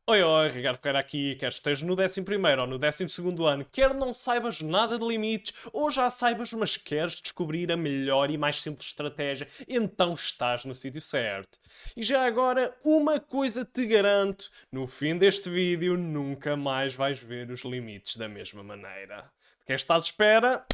Oi, oi, Ricardo Ferreira aqui, quer estejas no 11º ou no 12º ano, quer não saibas nada de limites, ou já saibas, mas queres descobrir a melhor e mais simples estratégia, então estás no sítio certo. E já agora, uma coisa te garanto, no fim deste vídeo nunca mais vais ver os limites da mesma maneira. De quem estás à espera?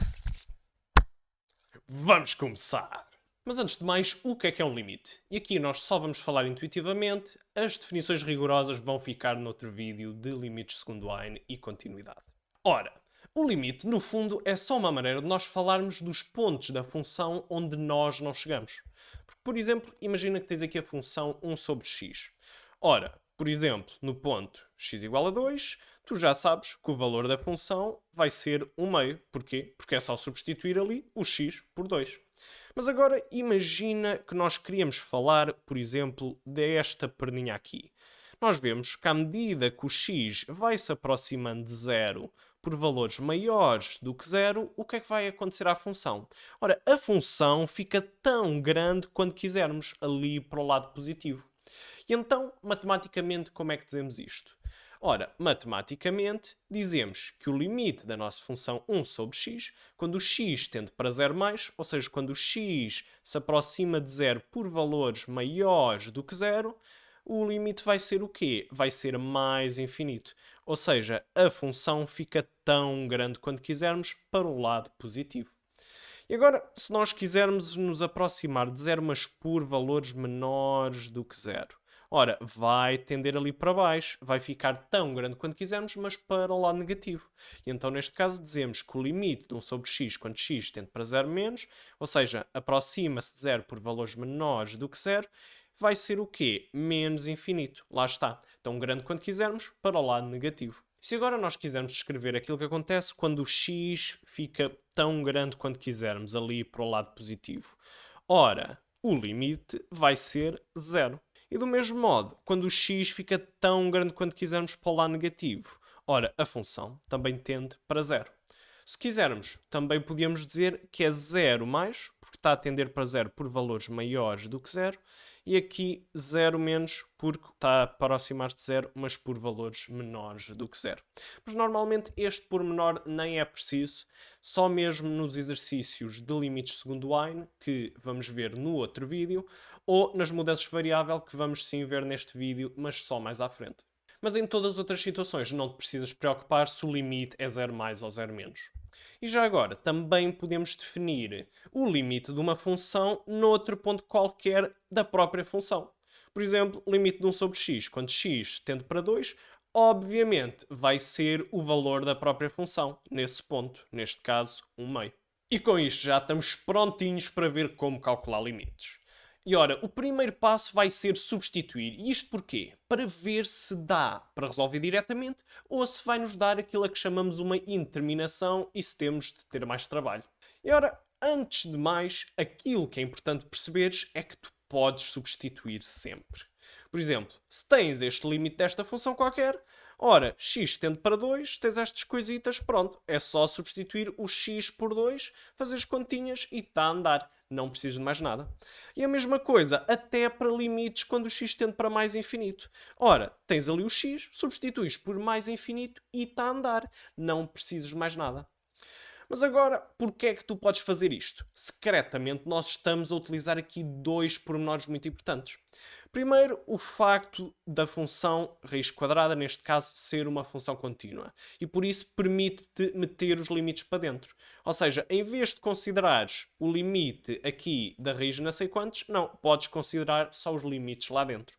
Vamos começar! Mas antes de mais, o que é um limite? E aqui nós só vamos falar intuitivamente, as definições rigorosas vão ficar noutro vídeo de limites segundo Einstein e continuidade. Ora, o limite, no fundo, é só uma maneira de nós falarmos dos pontos da função onde nós não chegamos. Porque, por exemplo, imagina que tens aqui a função 1 sobre x. Ora, por exemplo, no ponto x igual a 2, tu já sabes que o valor da função vai ser 1 meio. Porquê? Porque é só substituir ali o x por 2. Mas agora imagina que nós queríamos falar, por exemplo, desta perninha aqui. Nós vemos que à medida que o x vai se aproximando de zero por valores maiores do que zero, o que é que vai acontecer à função? Ora, a função fica tão grande quanto quisermos, ali para o lado positivo. E então, matematicamente, como é que dizemos isto? Ora, matematicamente, dizemos que o limite da nossa função 1 sobre x, quando o x tende para 0 mais, ou seja, quando o x se aproxima de 0 por valores maiores do que 0, o limite vai ser o quê? Vai ser mais infinito. Ou seja, a função fica tão grande quanto quisermos para o lado positivo. E agora, se nós quisermos nos aproximar de zero, mas por valores menores do que zero, ora, vai tender ali para baixo, vai ficar tão grande quanto quisermos, mas para o lado negativo. E então, neste caso, dizemos que o limite de 1 sobre x, quando x tende para zero menos, ou seja, aproxima-se de zero por valores menores do que zero, vai ser o quê? Menos infinito. Lá está. Tão grande quanto quisermos, para o lado negativo. Se agora nós quisermos descrever aquilo que acontece quando o x fica tão grande quanto quisermos, ali para o lado positivo, ora, o limite vai ser zero. E do mesmo modo, quando o x fica tão grande quanto quisermos para o lado negativo, ora, a função também tende para zero. Se quisermos, também podíamos dizer que é zero mais, porque está a tender para zero por valores maiores do que zero, e aqui 0 menos porque está a aproximar-se de 0, mas por valores menores do que 0. Mas normalmente este pormenor nem é preciso, só mesmo nos exercícios de limites segundo Einstein, que vamos ver no outro vídeo, ou nas mudanças de variável, que vamos sim ver neste vídeo, mas só mais à frente. Mas em todas as outras situações não te precisas preocupar se o limite é 0 mais ou 0 menos. E já agora, também podemos definir o limite de uma função noutro ponto qualquer da própria função. Por exemplo, limite de 1 sobre x, quando x tende para 2, obviamente vai ser o valor da própria função, nesse ponto, neste caso, 1 meio. E com isto já estamos prontinhos para ver como calcular limites. E ora, o primeiro passo vai ser substituir. E isto porquê? Para ver se dá para resolver diretamente ou se vai nos dar aquilo a que chamamos uma indeterminação e se temos de ter mais trabalho. E ora, antes de mais, aquilo que é importante perceberes é que tu podes substituir sempre. Por exemplo, se tens este limite desta função qualquer, ora, x tende para 2, tens estas coisitas, pronto. É só substituir o x por 2, fazer as continhas e está a andar. Não precisas de mais nada. E a mesma coisa, até para limites quando o x tende para mais infinito. Ora, tens ali o x, substituís por mais infinito e está a andar. Não precisas de mais nada. Mas agora, porquê é que tu podes fazer isto? Secretamente, nós estamos a utilizar aqui dois pormenores muito importantes. Primeiro, o facto da função raiz quadrada, neste caso, ser uma função contínua. E por isso permite-te meter os limites para dentro. Ou seja, em vez de considerares o limite aqui da raiz não sei quantos, não, podes considerar só os limites lá dentro.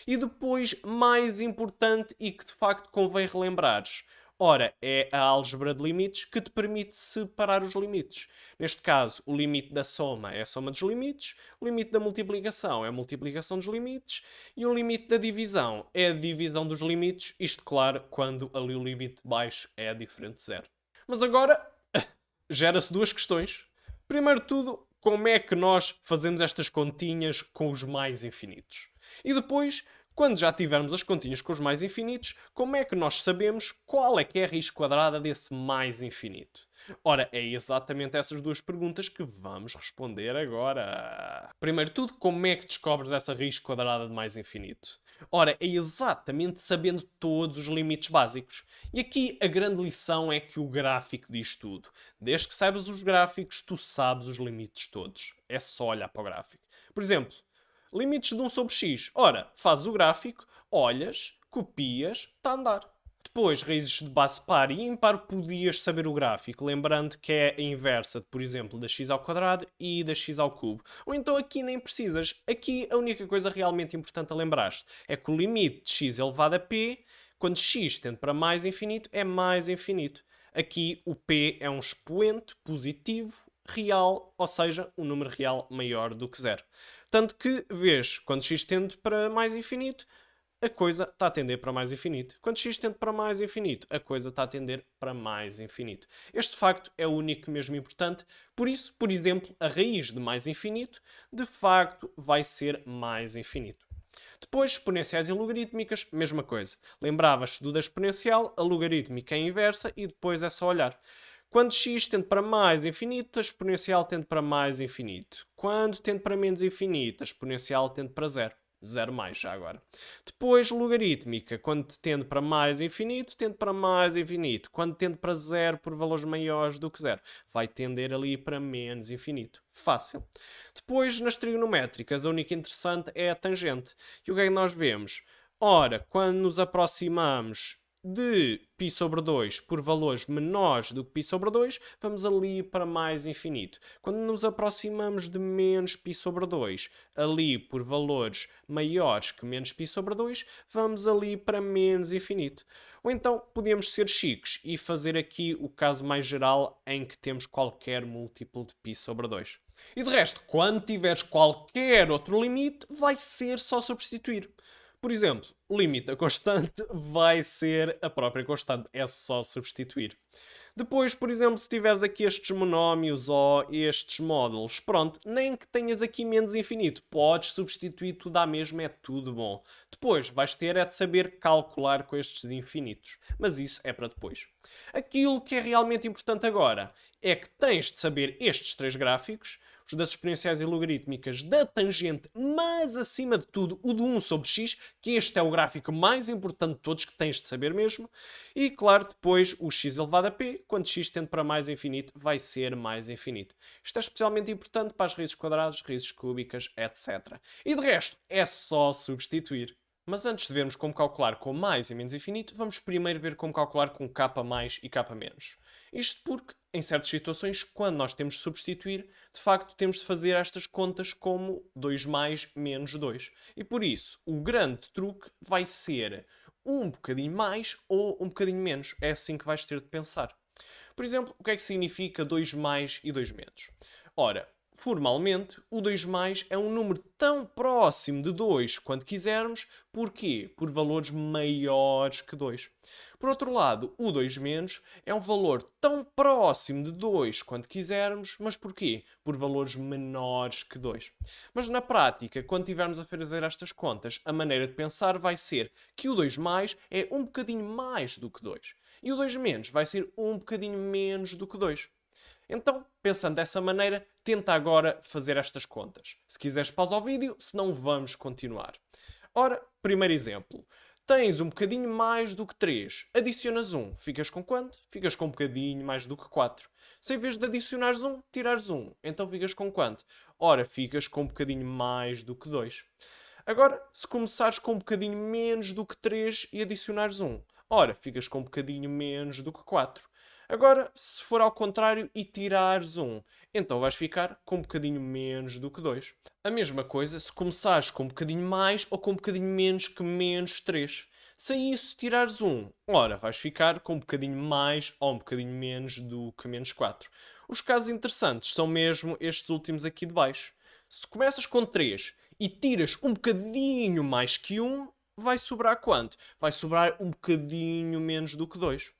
E depois, mais importante e que de facto convém relembrares, ora, é a álgebra de limites que te permite separar os limites. Neste caso, o limite da soma é a soma dos limites, o limite da multiplicação é a multiplicação dos limites e o limite da divisão é a divisão dos limites, isto, claro, quando ali o limite de baixo é diferente de zero. Mas agora, gera-se duas questões. Primeiro de tudo, como é que nós fazemos estas continhas com os mais infinitos? E depois, quando já tivermos as continhas com os mais infinitos, como é que nós sabemos qual é que é a raiz quadrada desse mais infinito? Ora, é exatamente essas duas perguntas que vamos responder agora. Primeiro de tudo, como é que descobres essa raiz quadrada de mais infinito? Ora, é exatamente sabendo todos os limites básicos. E aqui a grande lição é que o gráfico diz tudo. Desde que saibas os gráficos, tu sabes os limites todos. É só olhar para o gráfico. Por exemplo, limites de 1 sobre x. Ora, fazes o gráfico, olhas, copias, está a andar. Depois, raízes de base par e ímpar, podias saber o gráfico, lembrando que é a inversa, por exemplo, da x ao quadrado e da x ao cubo. Ou então aqui nem precisas. Aqui a única coisa realmente importante a lembrar-te é que o limite de x elevado a p, quando x tende para mais infinito, é mais infinito. Aqui o p é um expoente positivo real, ou seja, um número real maior do que zero. Tanto que, vês, quando x tende para mais infinito, a coisa está a tender para mais infinito. Quando x tende para mais infinito, a coisa está a tender para mais infinito. Este facto é o único mesmo importante. Por isso, por exemplo, a raiz de mais infinito, de facto, vai ser mais infinito. Depois, exponenciais e logarítmicas, mesma coisa. Lembravas do da exponencial, a logarítmica é a inversa e depois é só olhar. Quando x tende para mais infinito, a exponencial tende para mais infinito. Quando tende para menos infinito, a exponencial tende para zero. Zero mais, já agora. Depois, logarítmica. Quando tende para mais infinito, tende para mais infinito. Quando tende para zero por valores maiores do que zero, vai tender ali para menos infinito. Fácil. Depois, nas trigonométricas, a única interessante é a tangente. E o que é que nós vemos? Ora, quando nos aproximamos de π sobre 2 por valores menores do que π sobre 2, vamos ali para mais infinito. Quando nos aproximamos de menos π sobre 2, ali por valores maiores que menos π sobre 2, vamos ali para menos infinito. Ou então podemos ser chiques e fazer aqui o caso mais geral em que temos qualquer múltiplo de π sobre 2. E de resto, quando tiveres qualquer outro limite, vai ser só substituir. Por exemplo, o limite da constante vai ser a própria constante, é só substituir. Depois, por exemplo, se tiveres aqui estes monómios ou estes módulos, pronto, nem que tenhas aqui menos infinito, podes substituir tudo à mesma, é tudo bom. Depois, vais ter é de saber calcular com estes infinitos, mas isso é para depois. Aquilo que é realmente importante agora é que tens de saber estes três gráficos, os das exponenciais e logarítmicas da tangente, mas acima de tudo o de 1 sobre x, que este é o gráfico mais importante de todos que tens de saber mesmo. E claro, depois o x elevado a p, quando x tende para mais infinito, vai ser mais infinito. Isto é especialmente importante para as raízes quadradas, raízes cúbicas, etc. E de resto, é só substituir. Mas antes de vermos como calcular com mais e menos infinito, vamos primeiro ver como calcular com k mais e k menos. Isto porque, em certas situações, quando nós temos de substituir, de facto temos de fazer estas contas como 2 mais menos 2. E por isso, o grande truque vai ser um bocadinho mais ou um bocadinho menos. É assim que vais ter de pensar. Por exemplo, o que é que significa 2 mais e 2 menos? Ora, formalmente, o 2 mais é um número tão próximo de 2 quanto quisermos. Porquê? Por valores maiores que 2. Por outro lado, o 2 menos é um valor tão próximo de 2 quanto quisermos, mas porquê? Por valores menores que 2. Mas na prática, quando estivermos a fazer estas contas, a maneira de pensar vai ser que o 2 mais é um bocadinho mais do que 2. E o 2 menos vai ser um bocadinho menos do que 2. Então, pensando dessa maneira, tenta agora fazer estas contas. Se quiseres, pausa o vídeo, senão vamos continuar. Ora, primeiro exemplo. Tens um bocadinho mais do que 3. Adicionas 1. Ficas com quanto? Ficas com um bocadinho mais do que 4. Se em vez de adicionares 1, tirares 1. Então ficas com quanto? Ora, ficas com um bocadinho mais do que 2. Agora, se começares com um bocadinho menos do que 3 e adicionares 1. Ora, ficas com um bocadinho menos do que 4. Agora, se for ao contrário e tirares 1, então vais ficar com um bocadinho menos do que 2. A mesma coisa se começares com um bocadinho mais ou com um bocadinho menos que menos 3. Se a isso tirares 1, ora, vais ficar com um bocadinho mais ou um bocadinho menos do que menos 4. Os casos interessantes são mesmo estes últimos aqui de baixo. Se começas com 3 e tiras um bocadinho mais que 1, vai sobrar quanto? Vai sobrar um bocadinho menos do que 2.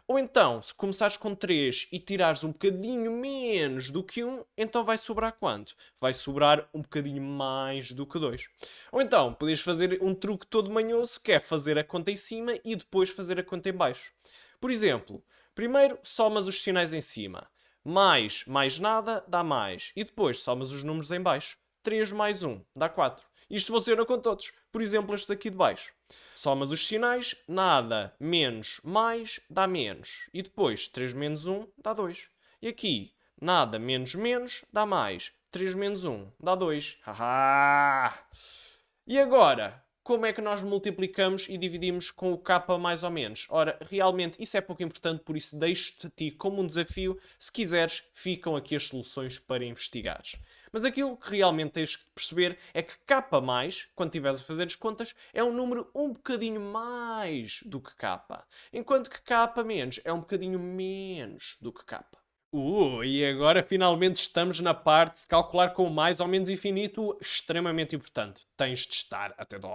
Ou então, se começares com 3 e tirares um bocadinho menos do que 1, então vai sobrar quanto? Vai sobrar um bocadinho mais do que 2. Ou então, podes fazer um truque todo manhoso, que é fazer a conta em cima e depois fazer a conta em baixo. Por exemplo, primeiro somas os sinais em cima. Mais nada dá mais. E depois somas os números em baixo. 3 mais 1 dá 4. Isto funciona com todos. Por exemplo, estes aqui de baixo. Somas os sinais, nada menos mais dá menos. E depois, 3 menos 1 dá 2. E aqui, nada menos menos dá mais. 3 menos 1 dá 2. Haha! E agora, como é que nós multiplicamos e dividimos com o k mais ou menos? Ora, realmente isso é pouco importante, por isso deixo-te a ti como um desafio. Se quiseres, ficam aqui as soluções para investigares. Mas aquilo que realmente tens que perceber é que k mais, quando estiveres a fazer as contas, é um número um bocadinho mais do que k. Enquanto que k menos é um bocadinho menos do que k. E agora finalmente estamos na parte de calcular com mais ou menos infinito, extremamente importante. Tens de estar atento.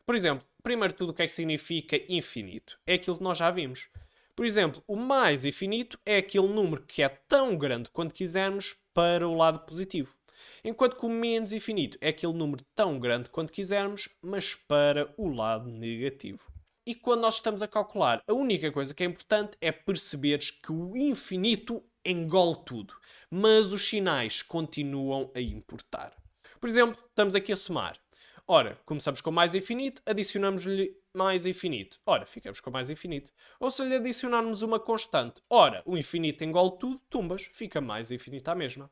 Por exemplo, primeiro de tudo, o que é que significa infinito? É aquilo que nós já vimos. Por exemplo, o mais infinito é aquele número que é tão grande quanto quisermos para o lado positivo. Enquanto que o menos infinito é aquele número tão grande quanto quisermos, mas para o lado negativo. E quando nós estamos a calcular, a única coisa que é importante é perceberes que o infinito engole tudo, mas os sinais continuam a importar. Por exemplo, estamos aqui a somar. Ora, começamos com mais infinito, adicionamos-lhe mais infinito. Ora, ficamos com mais infinito. Ou se lhe adicionarmos uma constante, ora, o infinito engole tudo, tumbas, fica mais infinito à mesma.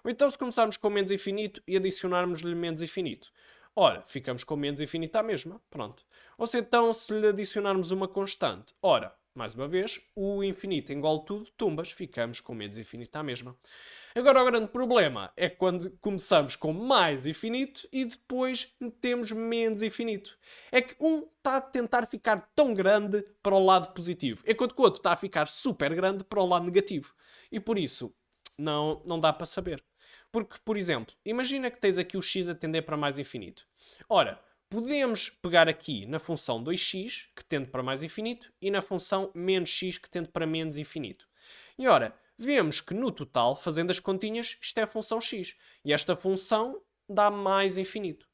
Ou então se começarmos com menos infinito e adicionarmos-lhe menos infinito. Ora, ficamos com menos infinito à mesma. Pronto. Ou se então se lhe adicionarmos uma constante. Ora, mais uma vez, o infinito engole tudo, tumbas, ficamos com menos infinito à mesma. Agora o grande problema é quando começamos com mais infinito e depois metemos menos infinito. É que um está a tentar ficar tão grande para o lado positivo, enquanto que o outro está a ficar super grande para o lado negativo. E por isso, não dá para saber. Porque, por exemplo, imagina que tens aqui o x a tender para mais infinito. Ora, podemos pegar aqui na função 2x, que tende para mais infinito, e na função menos x, que tende para menos infinito. E ora, vemos que no total, fazendo as continhas, isto é a função x. E esta função dá mais infinito.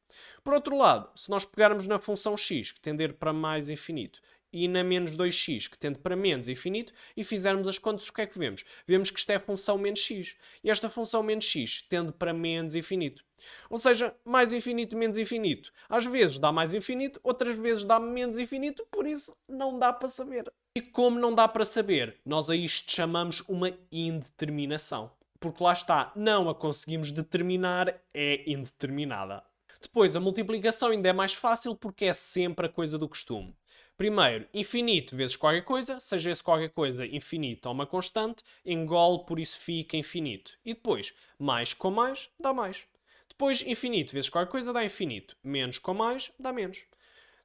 Por outro lado, se nós pegarmos na função x, que tender para mais infinito, e na menos 2x, que tende para menos infinito, e fizermos as contas, o que é que vemos? Vemos que isto é a função menos x. E esta função menos x tende para menos infinito. Ou seja, mais infinito, menos infinito. Às vezes dá mais infinito, outras vezes dá menos infinito, por isso não dá para saber. E como não dá para saber, nós a isto chamamos uma indeterminação. Porque lá está, não a conseguimos determinar, é indeterminada. Depois, a multiplicação ainda é mais fácil porque é sempre a coisa do costume. Primeiro, infinito vezes qualquer coisa, seja esse qualquer coisa infinito ou uma constante, engole, por isso fica infinito. E depois, mais com mais, dá mais. Depois, infinito vezes qualquer coisa dá infinito. Menos com mais, dá menos.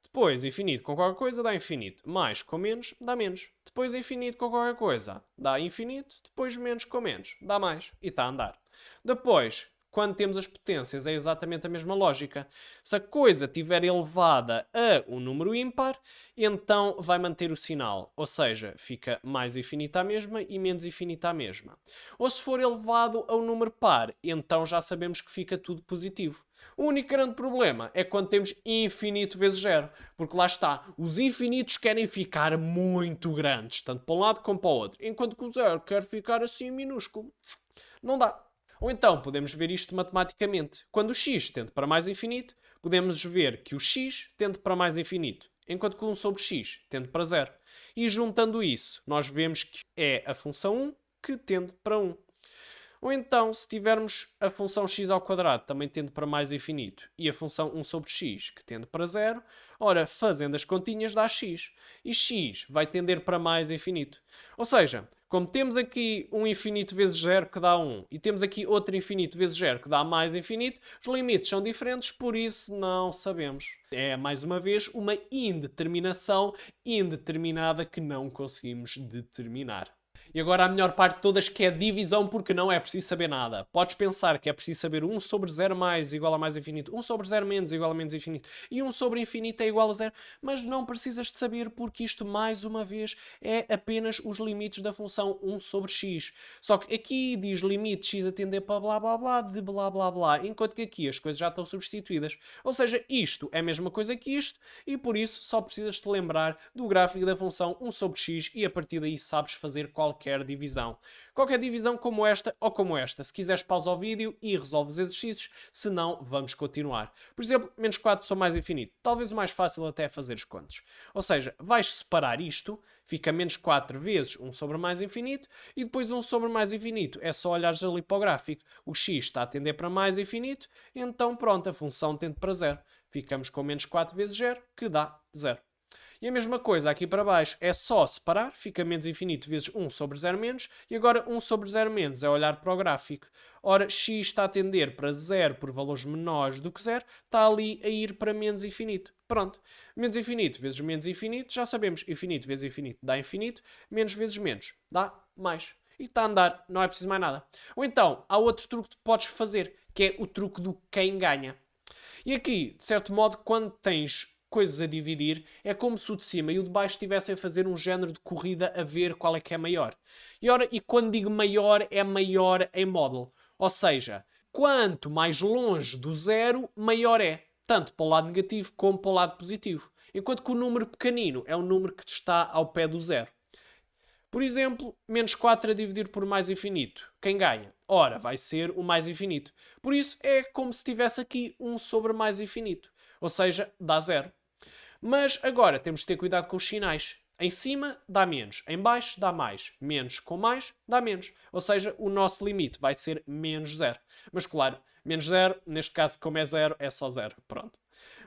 Depois, infinito com qualquer coisa dá infinito. Mais com menos, dá menos. Depois, infinito com qualquer coisa dá infinito. Depois, menos com menos, dá mais. E está a andar. Depois, quando temos as potências, é exatamente a mesma lógica. Se a coisa estiver elevada a um número ímpar, então vai manter o sinal. Ou seja, fica mais infinita à mesma e menos infinita à mesma. Ou se for elevado a um número par, então já sabemos que fica tudo positivo. O único grande problema é quando temos infinito vezes zero. Porque lá está, os infinitos querem ficar muito grandes, tanto para um lado como para o outro. Enquanto que o zero quer ficar assim minúsculo. Não dá. Ou então podemos ver isto matematicamente. Quando o x tende para mais infinito, podemos ver que o x tende para mais infinito, enquanto que 1 sobre x tende para zero. E juntando isso, nós vemos que é a função 1 que tende para 1. Ou então, se tivermos a função x ao quadrado também tende para mais infinito e a função 1 sobre x que tende para zero, ora, fazendo as continhas dá x. E x vai tender para mais infinito. Ou seja, como temos aqui um infinito vezes zero que dá 1 e temos aqui outro infinito vezes zero que dá mais infinito, os limites são diferentes, por isso não sabemos. É, mais uma vez, uma indeterminação indeterminada que não conseguimos determinar. E agora a melhor parte de todas, que é a divisão, porque não é preciso saber nada. Podes pensar que é preciso saber 1 sobre 0 mais igual a mais infinito, 1 sobre 0 menos igual a menos infinito e 1 sobre infinito é igual a 0, mas não precisas de saber porque isto, mais uma vez, é apenas os limites da função 1 sobre x. Só que aqui diz limite x a tender para blá blá blá de blá blá blá, enquanto que aqui as coisas já estão substituídas. Ou seja, isto é a mesma coisa que isto e por isso só precisas te lembrar do gráfico da função 1 sobre x e a partir daí sabes fazer qualquer qualquer divisão. Qualquer divisão como esta ou como esta. Se quiseres pausa o vídeo e resolve os exercícios, se não, vamos continuar. Por exemplo, menos 4 sobre mais infinito. Talvez o mais fácil até é fazer as contas. Ou seja, vais separar isto, fica menos 4 vezes 1 sobre mais infinito, e depois 1 sobre mais infinito. É só olhares ali para o gráfico. O x está a tender para mais infinito, então pronto, a função tende para zero. Ficamos com menos 4 vezes 0, que dá 0. E a mesma coisa aqui para baixo, é só separar, fica menos infinito vezes 1 sobre 0 menos, e agora 1 sobre 0 menos é olhar para o gráfico. Ora, x está a tender para 0 por valores menores do que 0, está ali a ir para menos infinito. Pronto. Menos infinito vezes menos infinito, já sabemos, infinito vezes infinito dá infinito, menos vezes menos dá mais. E está a andar, não é preciso mais nada. Ou então, há outro truque que podes fazer, que é o truque do quem ganha. E aqui, de certo modo, quando tens coisas a dividir, é como se o de cima e o de baixo estivessem a fazer um género de corrida a ver qual é que é maior. E quando digo maior, é maior em módulo. Ou seja, quanto mais longe do zero, maior é. Tanto para o lado negativo como para o lado positivo. Enquanto que o número pequenino é o número que está ao pé do zero. Por exemplo, menos 4 a dividir por mais infinito. Quem ganha? Ora, vai ser o mais infinito. Por isso, é como se tivesse aqui 1 sobre mais infinito. Ou seja, dá 0. Mas agora temos de ter cuidado com os sinais. Em cima dá menos, em baixo dá mais. Menos com mais dá menos. Ou seja, o nosso limite vai ser menos 0. Mas claro, menos 0, neste caso como é 0, é só 0. Pronto.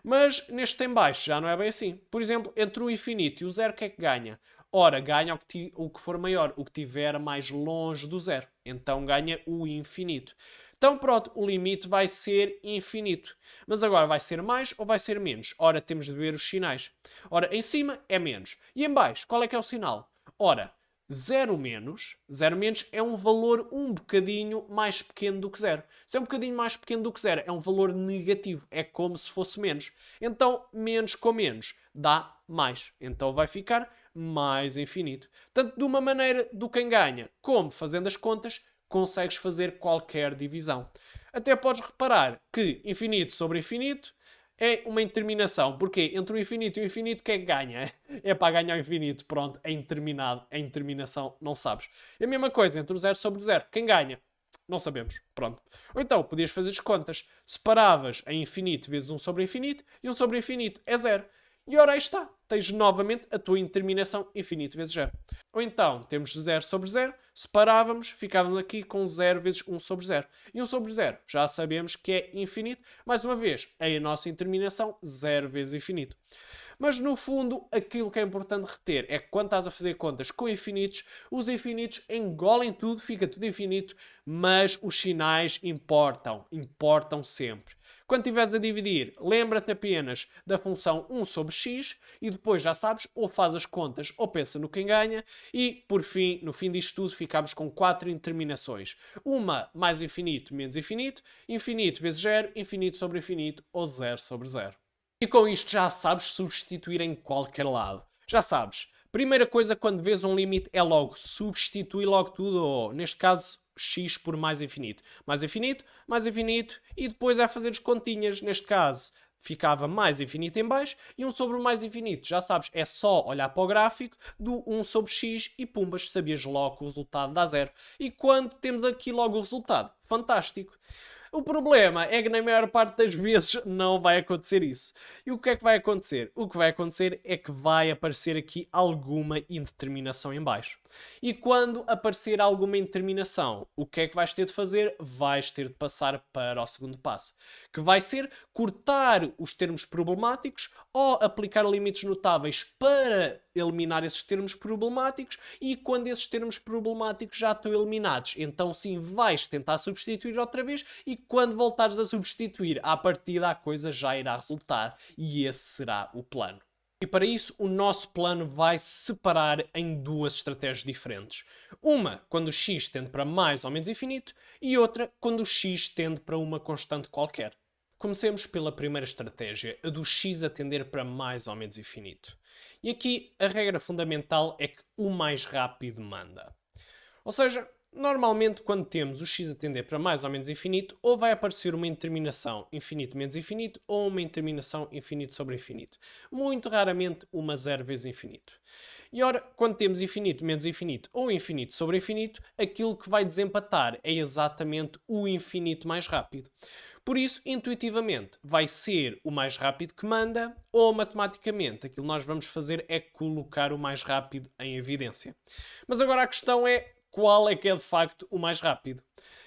Mas neste em baixo já não é bem assim. Por exemplo, entre o infinito e o 0, o que é que ganha? Ora, ganha o que for maior, o que estiver mais longe do 0. Então ganha o infinito. Então pronto, o limite vai ser infinito. Mas agora vai ser mais ou vai ser menos? Ora, temos de ver os sinais. Ora, em cima é menos. E em baixo, qual é que é o sinal? Ora, 0 menos é um valor um bocadinho mais pequeno do que 0. Se é um bocadinho mais pequeno do que 0, é um valor negativo. É como se fosse menos. Então, menos com menos dá mais. Então vai ficar mais infinito. Tanto de uma maneira do quem ganha, como fazendo as contas, consegues fazer qualquer divisão. Até podes reparar que infinito sobre infinito é uma interminação. Porquê? Entre o infinito e o infinito, quem é que ganha? É para ganhar o infinito. Pronto, é interminado. É interminação, não sabes. É a mesma coisa entre o 0 sobre 0. Quem ganha? Não sabemos. Pronto. Ou então, podias fazer as contas. Separavas em infinito vezes 1 sobre infinito e 1 sobre infinito é 0. E ora aí está. Tens novamente a tua interminação infinito vezes 0. Ou então, temos 0 sobre 0, separávamos, ficávamos aqui com 0 vezes 1 sobre 0. E 1 sobre 0 já sabemos que é infinito. Mais uma vez, é a nossa interminação 0 vezes infinito. Mas no fundo, aquilo que é importante reter é que quando estás a fazer contas com infinitos, os infinitos engolem tudo, fica tudo infinito, mas os sinais importam sempre. Quando estiveres a dividir, lembra-te apenas da função 1 sobre x e depois já sabes, ou faz as contas ou pensa no quem ganha e, por fim, no fim disto tudo, ficamos com 4 interminações. Uma mais infinito menos infinito, infinito vezes 0, infinito sobre infinito ou 0 sobre 0. E com isto já sabes substituir em qualquer lado. Já sabes, primeira coisa quando vês um limite é logo substituir logo tudo, ou neste caso x por mais infinito. Mais infinito e depois é fazer as continhas. Neste caso ficava mais infinito em baixo e 1 sobre o mais infinito. Já sabes, é só olhar para o gráfico do 1 sobre x e pumbas, sabias logo que o resultado dá 0. E quando temos aqui logo o resultado, fantástico. O problema é que na maior parte das vezes não vai acontecer isso. E o que é que vai acontecer? O que vai acontecer é que vai aparecer aqui alguma indeterminação em baixo. E quando aparecer alguma indeterminação, o que é que vais ter de fazer? Vais ter de passar para o segundo passo, que vai ser cortar os termos problemáticos ou aplicar limites notáveis para eliminar esses termos problemáticos, e quando esses termos problemáticos já estão eliminados, então sim vais tentar substituir outra vez, e quando voltares a substituir, à partida a coisa já irá resultar, e esse será o plano. E para isso, o nosso plano vai se separar em duas estratégias diferentes. Uma quando o x tende para mais ou menos infinito, e outra quando o x tende para uma constante qualquer. Comecemos pela primeira estratégia, a do x a tender para mais ou menos infinito. E aqui a regra fundamental é que o mais rápido manda. Ou seja, Normalmente, quando temos o x a tender para mais ou menos infinito, ou vai aparecer uma indeterminação infinito menos infinito, ou uma indeterminação infinito sobre infinito. Muito raramente uma zero vezes infinito. E ora, quando temos infinito menos infinito ou infinito sobre infinito, aquilo que vai desempatar é exatamente o infinito mais rápido. Por isso, intuitivamente, vai ser o mais rápido que manda, ou matematicamente, aquilo que nós vamos fazer é colocar o mais rápido em evidência. Mas agora a questão é qual é que é de facto o mais rápido.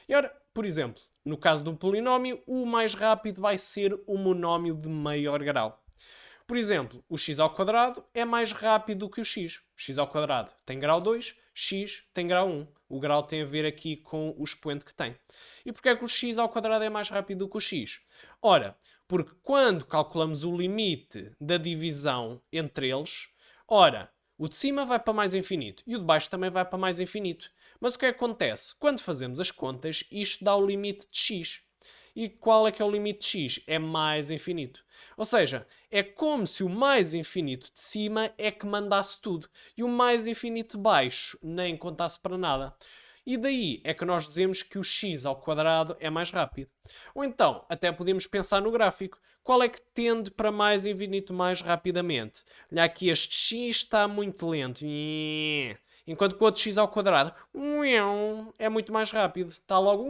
E ora, por exemplo, no caso de um polinómio, o mais rápido vai ser o monómio de maior grau. Por exemplo, o x ao quadrado é mais rápido do que o x. X ao quadrado tem grau 2, x tem grau 1. O grau tem a ver aqui com o expoente que tem. E porquê é que o x ao quadrado é mais rápido do que o x? Ora, porque quando calculamos o limite da divisão entre eles, ora, o de cima vai para mais infinito e o de baixo também vai para mais infinito. Mas o que acontece? Quando fazemos as contas, isto dá o limite de x. E qual é que é o limite de x? É mais infinito. Ou seja, é como se o mais infinito de cima é que mandasse tudo e o mais infinito de baixo nem contasse para nada. E daí é que nós dizemos que o x ao quadrado é mais rápido. Ou então, até podemos pensar no gráfico. Qual é que tende para mais infinito mais rapidamente? Olha aqui, este x está muito lento. Enquanto que o outro x ao quadrado é muito mais rápido. Está logo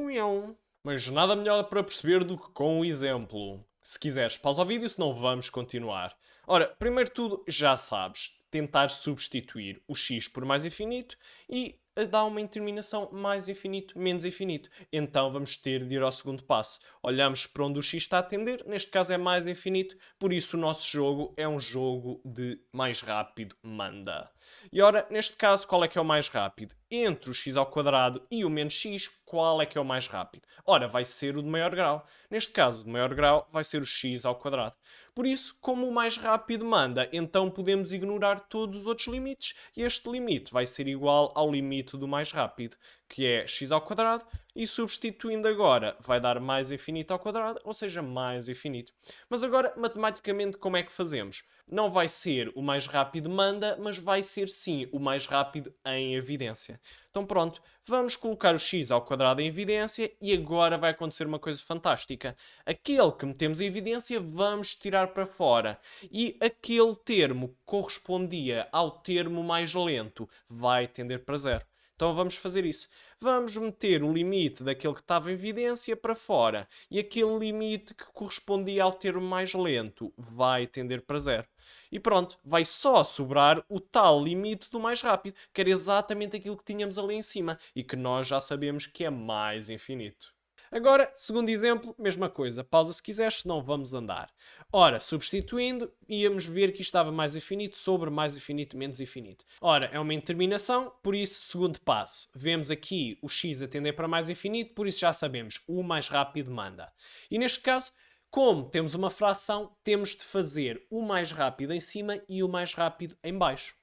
Mas nada melhor para perceber do que com o exemplo. Se quiseres, pausa o vídeo, senão vamos continuar. Ora, primeiro de tudo, já sabes, tentar substituir o x por mais infinito e dá uma indeterminação mais infinito, menos infinito. Então vamos ter de ir ao segundo passo. Olhamos para onde o x está a tender, neste caso é mais infinito, por isso o nosso jogo é um jogo de mais rápido manda. E ora, neste caso, qual é que é o mais rápido? Entre o x ao quadrado e o menos x, qual é que é o mais rápido? Ora, vai ser o de maior grau. Neste caso, o de maior grau vai ser o x ao quadrado. Por isso, como o mais rápido manda, então podemos ignorar todos os outros limites e este limite vai ser igual ao limite do mais rápido, que é x ao quadrado, e substituindo agora vai dar mais infinito ao quadrado, ou seja, mais infinito. Mas agora, matematicamente, como é que fazemos? Não vai ser o mais rápido manda, mas vai ser sim o mais rápido em evidência. Então pronto, vamos colocar o x ao quadrado em evidência e agora vai acontecer uma coisa fantástica. Aquele que metemos em evidência vamos tirar para fora e aquele termo que correspondia ao termo mais lento vai tender para zero. Então vamos fazer isso. Vamos meter o limite daquele que estava em evidência para fora e aquele limite que correspondia ao termo mais lento vai tender para zero. E pronto, vai só sobrar o tal limite do mais rápido, que era exatamente aquilo que tínhamos ali em cima e que nós já sabemos que é mais infinito. Agora, segundo exemplo, mesma coisa. Pausa se quiseres, senão vamos andar. Ora, substituindo, íamos ver que isto estava mais infinito sobre mais infinito menos infinito. Ora, é uma indeterminação, por isso, segundo passo. Vemos aqui o x a tender para mais infinito, por isso já sabemos, o mais rápido manda. E neste caso, como temos uma fração, temos de fazer o mais rápido em cima e o mais rápido em baixo.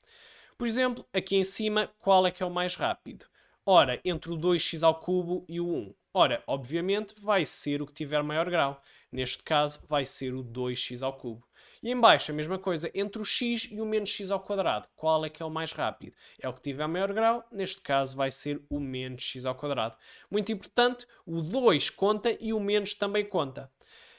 Por exemplo, aqui em cima, qual é que é o mais rápido? Ora, entre o 2x ao cubo e o 1. Ora, obviamente vai ser o que tiver maior grau. Neste caso, vai ser o 2x ao cubo. E em baixo a mesma coisa, entre o x e o menos x ao quadrado. Qual é que é o mais rápido? É o que tiver maior grau, neste caso vai ser o menos x ao quadrado. Muito importante, o 2 conta e o menos também conta.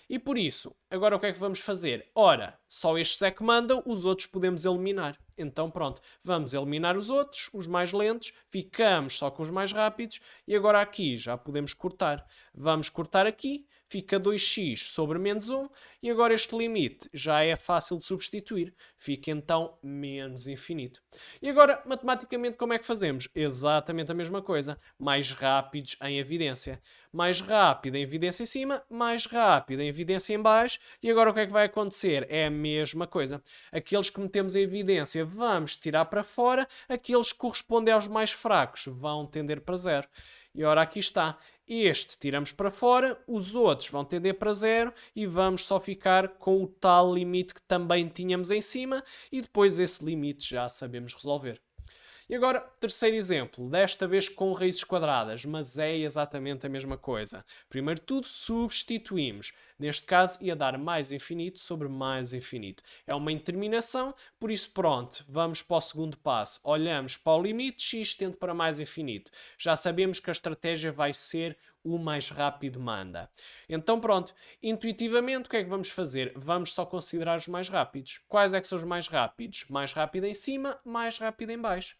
E por isso, agora o que é que vamos fazer? Ora, só estes é que mandam, os outros podemos eliminar. Então pronto, vamos eliminar os outros, os mais lentos, ficamos só com os mais rápidos e agora aqui já podemos cortar. Vamos cortar aqui, fica 2x sobre menos 1 e agora este limite já é fácil de substituir. Fica então menos infinito. E agora, matematicamente, como é que fazemos? Exatamente a mesma coisa. Mais rápidos em evidência. Mais rápido em evidência em cima, mais rápido em evidência em baixo. E agora o que é que vai acontecer? É a mesma coisa. Aqueles que metemos em evidência vamos tirar para fora, aqueles que correspondem aos mais fracos vão tender para zero. E ora aqui está. Este tiramos para fora, os outros vão tender para zero e vamos só ficar com o tal limite que também tínhamos em cima e depois esse limite já sabemos resolver. E agora, terceiro exemplo, desta vez com raízes quadradas, mas é exatamente a mesma coisa. Primeiro de tudo, substituímos. Neste caso, ia dar mais infinito sobre mais infinito. É uma indeterminação, por isso, pronto, vamos para o segundo passo. Olhamos para o limite, x tende para mais infinito. Já sabemos que a estratégia vai ser o mais rápido manda. Então pronto, intuitivamente o que é que vamos fazer? Vamos só considerar os mais rápidos. Quais é que são os mais rápidos? Mais rápido em cima, mais rápido em baixo.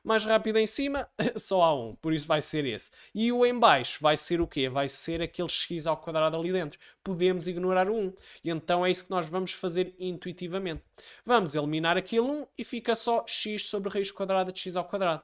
Mais rápido em cima, só há um, por isso vai ser esse. E o em baixo vai ser o quê? Vai ser aquele x ao quadrado ali dentro. Podemos ignorar o 1. E então é isso que nós vamos fazer intuitivamente. Vamos eliminar aquele 1 e fica só x sobre raiz quadrada de x ao quadrado.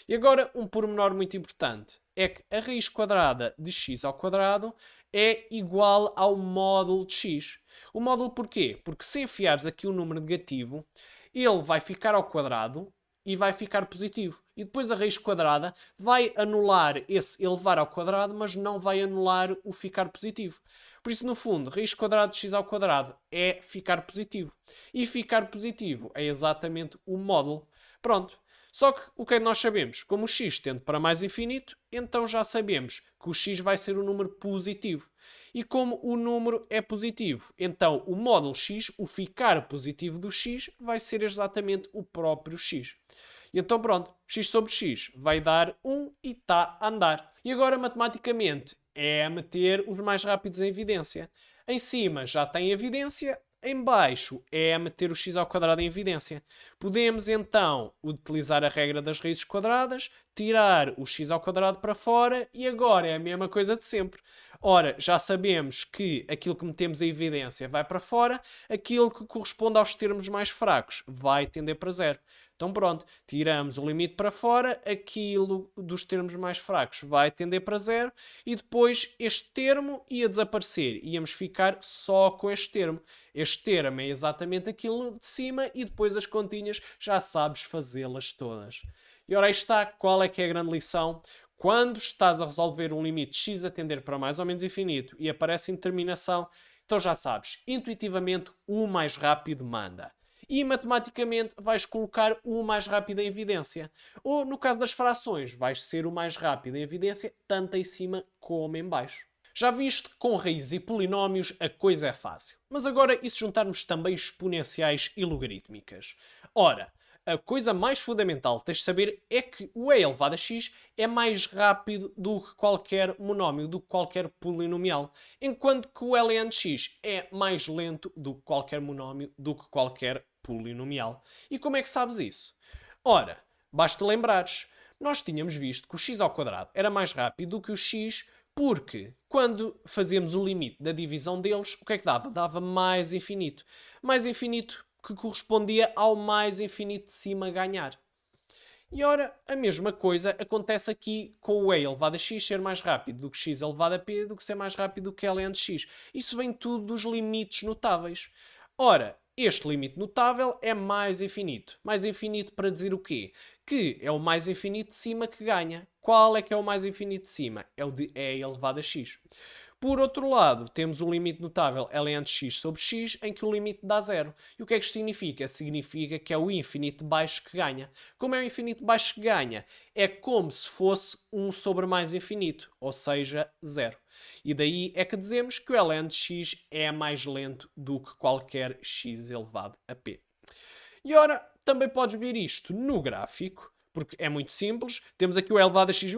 E agora um pormenor muito importante é que a raiz quadrada de x ao quadrado é igual ao módulo de x. O módulo porquê? Porque se enfiares aqui um número negativo, ele vai ficar ao quadrado e vai ficar positivo. E depois a raiz quadrada vai anular esse elevar ao quadrado, mas não vai anular o ficar positivo. Por isso, no fundo, raiz quadrada de x ao quadrado é ficar positivo. E ficar positivo é exatamente o módulo. Pronto. Só que o que é que nós sabemos? Como o x tende para mais infinito, então já sabemos que o x vai ser um número positivo. E como o número é positivo, então o módulo x, o ficar positivo do x, vai ser exatamente o próprio x. E então pronto, x sobre x vai dar 1 e está a andar. E agora matematicamente é meter os mais rápidos em evidência. Em cima já tem evidência, em baixo é meter o x ao quadrado em evidência. Podemos então utilizar a regra das raízes quadradas, tirar o x ao quadrado para fora e agora é a mesma coisa de sempre. Ora, já sabemos que aquilo que metemos em evidência vai para fora, aquilo que corresponde aos termos mais fracos vai tender para zero. Então pronto, tiramos o limite para fora, aquilo dos termos mais fracos vai tender para zero e depois este termo ia desaparecer. Íamos ficar só com este termo. Este termo é exatamente aquilo de cima e depois as continhas já sabes fazê-las todas. E ora aí está, qual é que é a grande lição? Quando estás a resolver um limite x a tender para mais ou menos infinito e aparece indeterminação, então já sabes, intuitivamente o mais rápido manda. E matematicamente vais colocar o mais rápido em evidência. Ou no caso das frações, vais ser o mais rápido em evidência, tanto em cima como em baixo. Já viste, com raízes e polinómios a coisa é fácil. Mas agora e se juntarmos também exponenciais e logarítmicas? Ora, a coisa mais fundamental que tens de saber é que o e elevado a x é mais rápido do que qualquer monómio, do que qualquer polinomial, enquanto que o ln de x é mais lento do que qualquer monómio, do que qualquer polinomial. E como é que sabes isso? Ora, basta lembrares, nós tínhamos visto que o x ao quadrado era mais rápido do que o x porque quando fazíamos o limite da divisão deles, o que é que dava? Dava mais infinito. Mais infinito que correspondia ao mais infinito de cima ganhar. E ora, a mesma coisa acontece aqui com o e elevado a x ser mais rápido do que x elevado a p do que ser mais rápido do que ln de x. Isso vem tudo dos limites notáveis. Ora, este limite notável é mais infinito. Mais infinito para dizer o quê? Que é o mais infinito de cima que ganha. Qual é que é o mais infinito de cima? É o de e elevado a x. Por outro lado, temos o limite notável ln de x sobre x, em que o limite dá zero. E o que é que isto significa? Significa que é o infinito baixo que ganha. Como é o infinito baixo que ganha? É como se fosse 1 sobre mais infinito, ou seja, zero. E daí é que dizemos que o ln de x é mais lento do que qualquer x elevado a p. E ora, também podes ver isto no gráfico, porque é muito simples. Temos aqui o elevado a x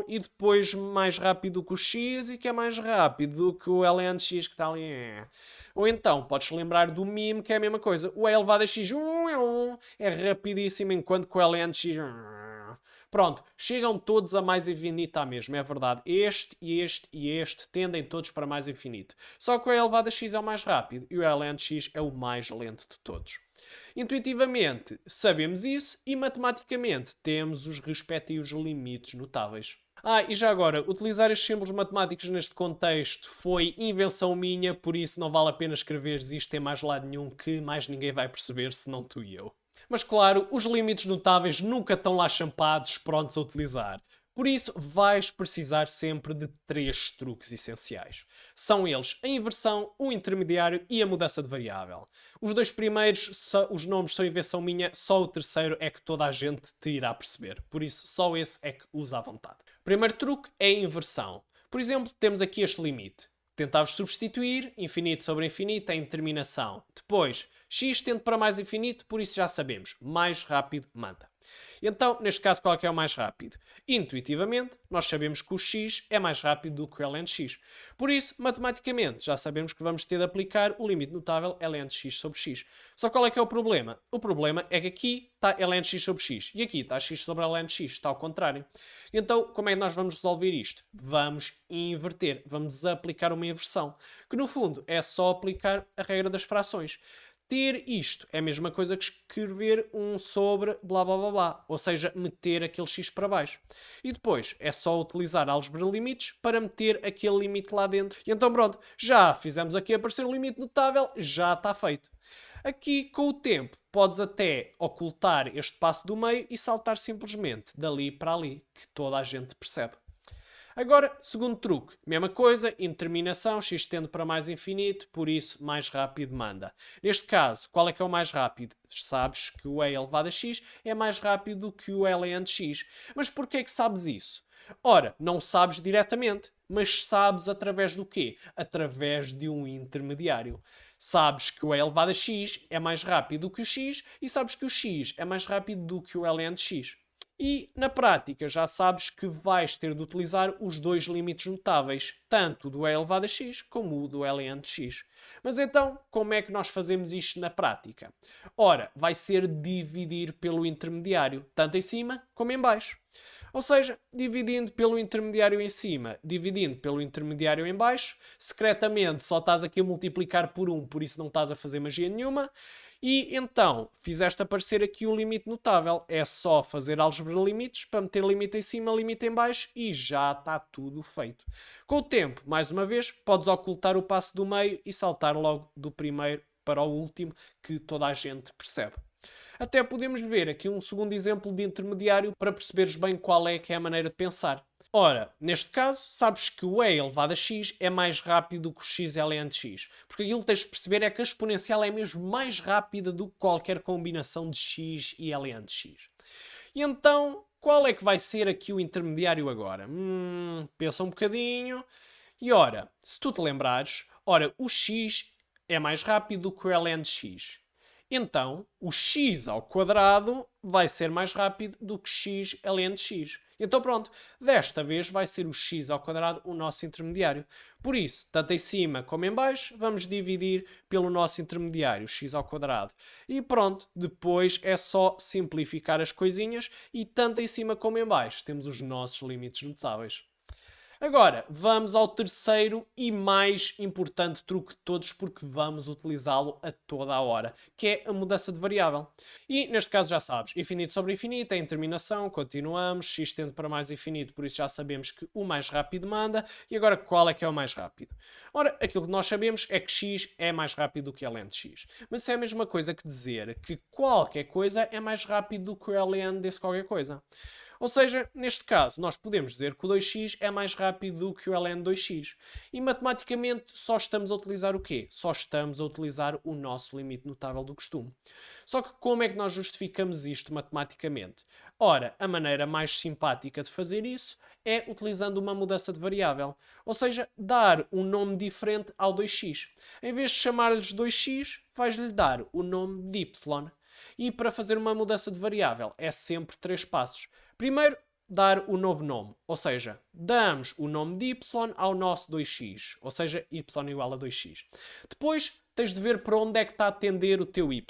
e depois mais rápido que o x e que é mais rápido do que o ln de x que está ali. Ou então, podes lembrar do meme que é a mesma coisa. O elevado a x é rapidíssimo enquanto que o ln de x... Pronto, chegam todos a mais infinito à mesma, é verdade. Este e este tendem todos para mais infinito. Só que o elevado a x é o mais rápido e o ln de x é o mais lento de todos. Intuitivamente sabemos isso e matematicamente temos os respectivos limites notáveis. E já agora, utilizar estes símbolos matemáticos neste contexto foi invenção minha, por isso não vale a pena escreveres isto em mais lado nenhum que mais ninguém vai perceber senão tu e eu. Mas claro, os limites notáveis nunca estão lá champados, prontos a utilizar. Por isso, vais precisar sempre de 3 truques essenciais. São eles a inversão, o intermediário e a mudança de variável. Os 2 primeiros, os nomes são invenção minha, só o terceiro é que toda a gente te irá perceber. Por isso, só esse é que usa à vontade. Primeiro truque é a inversão. Por exemplo, temos aqui este limite. Tentavas substituir infinito sobre infinito em terminação. Depois, x tende para mais infinito, por isso já sabemos. Mais rápido manda. Então, neste caso, qual é que é o mais rápido? Intuitivamente, nós sabemos que o x é mais rápido do que o ln de x. Por isso, matematicamente, já sabemos que vamos ter de aplicar o limite notável ln de x sobre x. Só qual é que é o problema? O problema é que aqui está ln de x sobre x e aqui está x sobre ln de x, está ao contrário. Então, como é que nós vamos resolver isto? Vamos inverter, vamos aplicar uma inversão, que no fundo é só aplicar a regra das frações. Ter isto é a mesma coisa que escrever um sobre blá blá blá blá, ou seja, meter aquele x para baixo. E depois é só utilizar a álgebra de limites para meter aquele limite lá dentro. E então pronto, já fizemos aqui aparecer um limite notável, já está feito. Aqui, com o tempo, podes até ocultar este passo do meio e saltar simplesmente dali para ali, que toda a gente percebe. Agora, segundo truque, mesma coisa, indeterminação, x tende para mais infinito, por isso mais rápido manda. Neste caso, qual é que é o mais rápido? Sabes que o e elevado a x é mais rápido do que o ln de x. Mas porquê é que sabes isso? Ora, não sabes diretamente, mas sabes através do quê? Através de um intermediário. Sabes que o e elevado a x é mais rápido do que o x e sabes que o x é mais rápido do que o ln de x. E, na prática, já sabes que vais ter de utilizar os 2 limites notáveis, tanto o do e elevado a x como o do ln de x. Mas então, como é que nós fazemos isto na prática? Ora, vai ser dividir pelo intermediário, tanto em cima como em baixo. Ou seja, dividindo pelo intermediário em cima, dividindo pelo intermediário em baixo, secretamente só estás aqui a multiplicar por 1, por isso não estás a fazer magia nenhuma. E então, fizeste aparecer aqui o limite notável. É só fazer álgebra de limites para meter limite em cima, limite em baixo e já está tudo feito. Com o tempo, mais uma vez, podes ocultar o passo do meio e saltar logo do primeiro para o último, que toda a gente percebe. Até podemos ver aqui um segundo exemplo de intermediário para perceberes bem qual é que é a maneira de pensar. Ora, neste caso, sabes que o e elevado a x é mais rápido que o x ln de x. Porque aquilo que tens de perceber é que a exponencial é mesmo mais rápida do que qualquer combinação de x e ln de x. E então, qual é que vai ser aqui o intermediário agora? Pensa um bocadinho. E ora, se tu te lembrares, ora, o x é mais rápido do que o ln de x. Então, o x ao quadrado vai ser mais rápido do que x ln de x. Então pronto, desta vez vai ser o x ao quadrado o nosso intermediário. Por isso, tanto em cima como em baixo, vamos dividir pelo nosso intermediário, x ao quadrado. E pronto, depois é só simplificar as coisinhas e tanto em cima como em baixo temos os nossos limites notáveis. Agora, vamos ao terceiro e mais importante truque de todos, porque vamos utilizá-lo a toda a hora, que é a mudança de variável. E, neste caso, já sabes, infinito sobre infinito é interminação, continuamos, x tende para mais infinito, por isso já sabemos que o mais rápido manda. E agora, qual é que é o mais rápido? Ora, aquilo que nós sabemos é que x é mais rápido do que ln de x. Mas isso é a mesma coisa que dizer que qualquer coisa é mais rápido do que o ln desse qualquer coisa. Ou seja, neste caso, nós podemos dizer que o 2x é mais rápido do que o ln de 2x. E matematicamente só estamos a utilizar o quê? Só estamos a utilizar o nosso limite notável do costume. Só que como é que nós justificamos isto matematicamente? Ora, a maneira mais simpática de fazer isso é utilizando uma mudança de variável. Ou seja, dar um nome diferente ao 2x. Em vez de chamar-lhes 2x, vais-lhe dar o nome de y. E para fazer uma mudança de variável é sempre 3 passos. Primeiro, dar o novo nome, ou seja, damos o nome de y ao nosso 2x, ou seja, y igual a 2x. Depois, tens de ver para onde é que está a tender o teu y.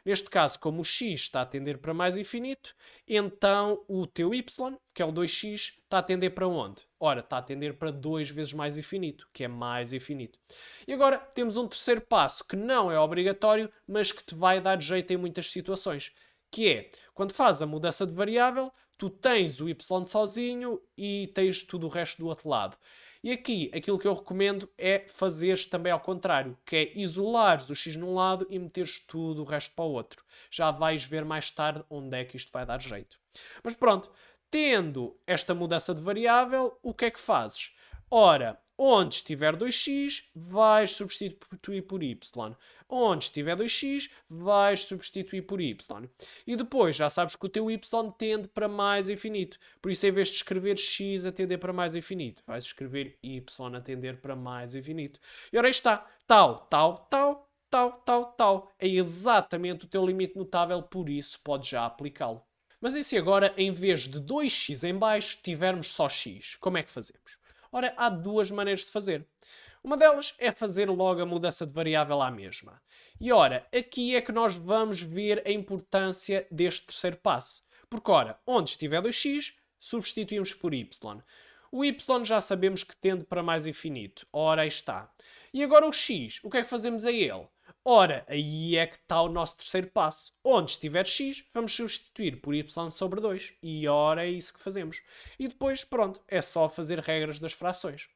Neste caso, como o x está a tender para mais infinito, então o teu y, que é o 2x, está a tender para onde? Ora, está a tender para 2 vezes mais infinito, que é mais infinito. E agora temos um terceiro passo, que não é obrigatório, mas que te vai dar jeito em muitas situações, que é, quando fazes a mudança de variável, tu tens o y sozinho e tens tudo o resto do outro lado. E aqui, aquilo que eu recomendo é fazeres também ao contrário, que é isolares o x num lado e meteres tudo o resto para o outro. Já vais ver mais tarde onde é que isto vai dar jeito. Mas pronto, Tendo esta mudança de variável, o que é que fazes? Ora, onde estiver 2x, vais substituir por y. Onde estiver 2x, vais substituir por y. E depois já sabes que o teu y tende para mais infinito. Por isso, em vez de escrever x a tender para mais infinito, vais escrever y a tender para mais infinito. E ora aí está. Tal, tal, tal, tal, tal, tal. É exatamente o teu limite notável, por isso podes já aplicá-lo. Mas e se agora, em vez de 2x em baixo, tivermos só x? Como é que fazemos? Ora, há duas maneiras de fazer. Uma delas é fazer logo a mudança de variável à mesma. E ora, aqui é que nós vamos ver a importância deste terceiro passo. Porque ora, onde estiver 2x, substituímos por y. O y já sabemos que tende para mais infinito. Ora, aí está. E agora o x, o que é que fazemos a ele? Ora, aí é que está o nosso terceiro passo. Onde estiver x, vamos substituir por y sobre 2. E ora é isso que fazemos. E depois, pronto, é só fazer regras das frações.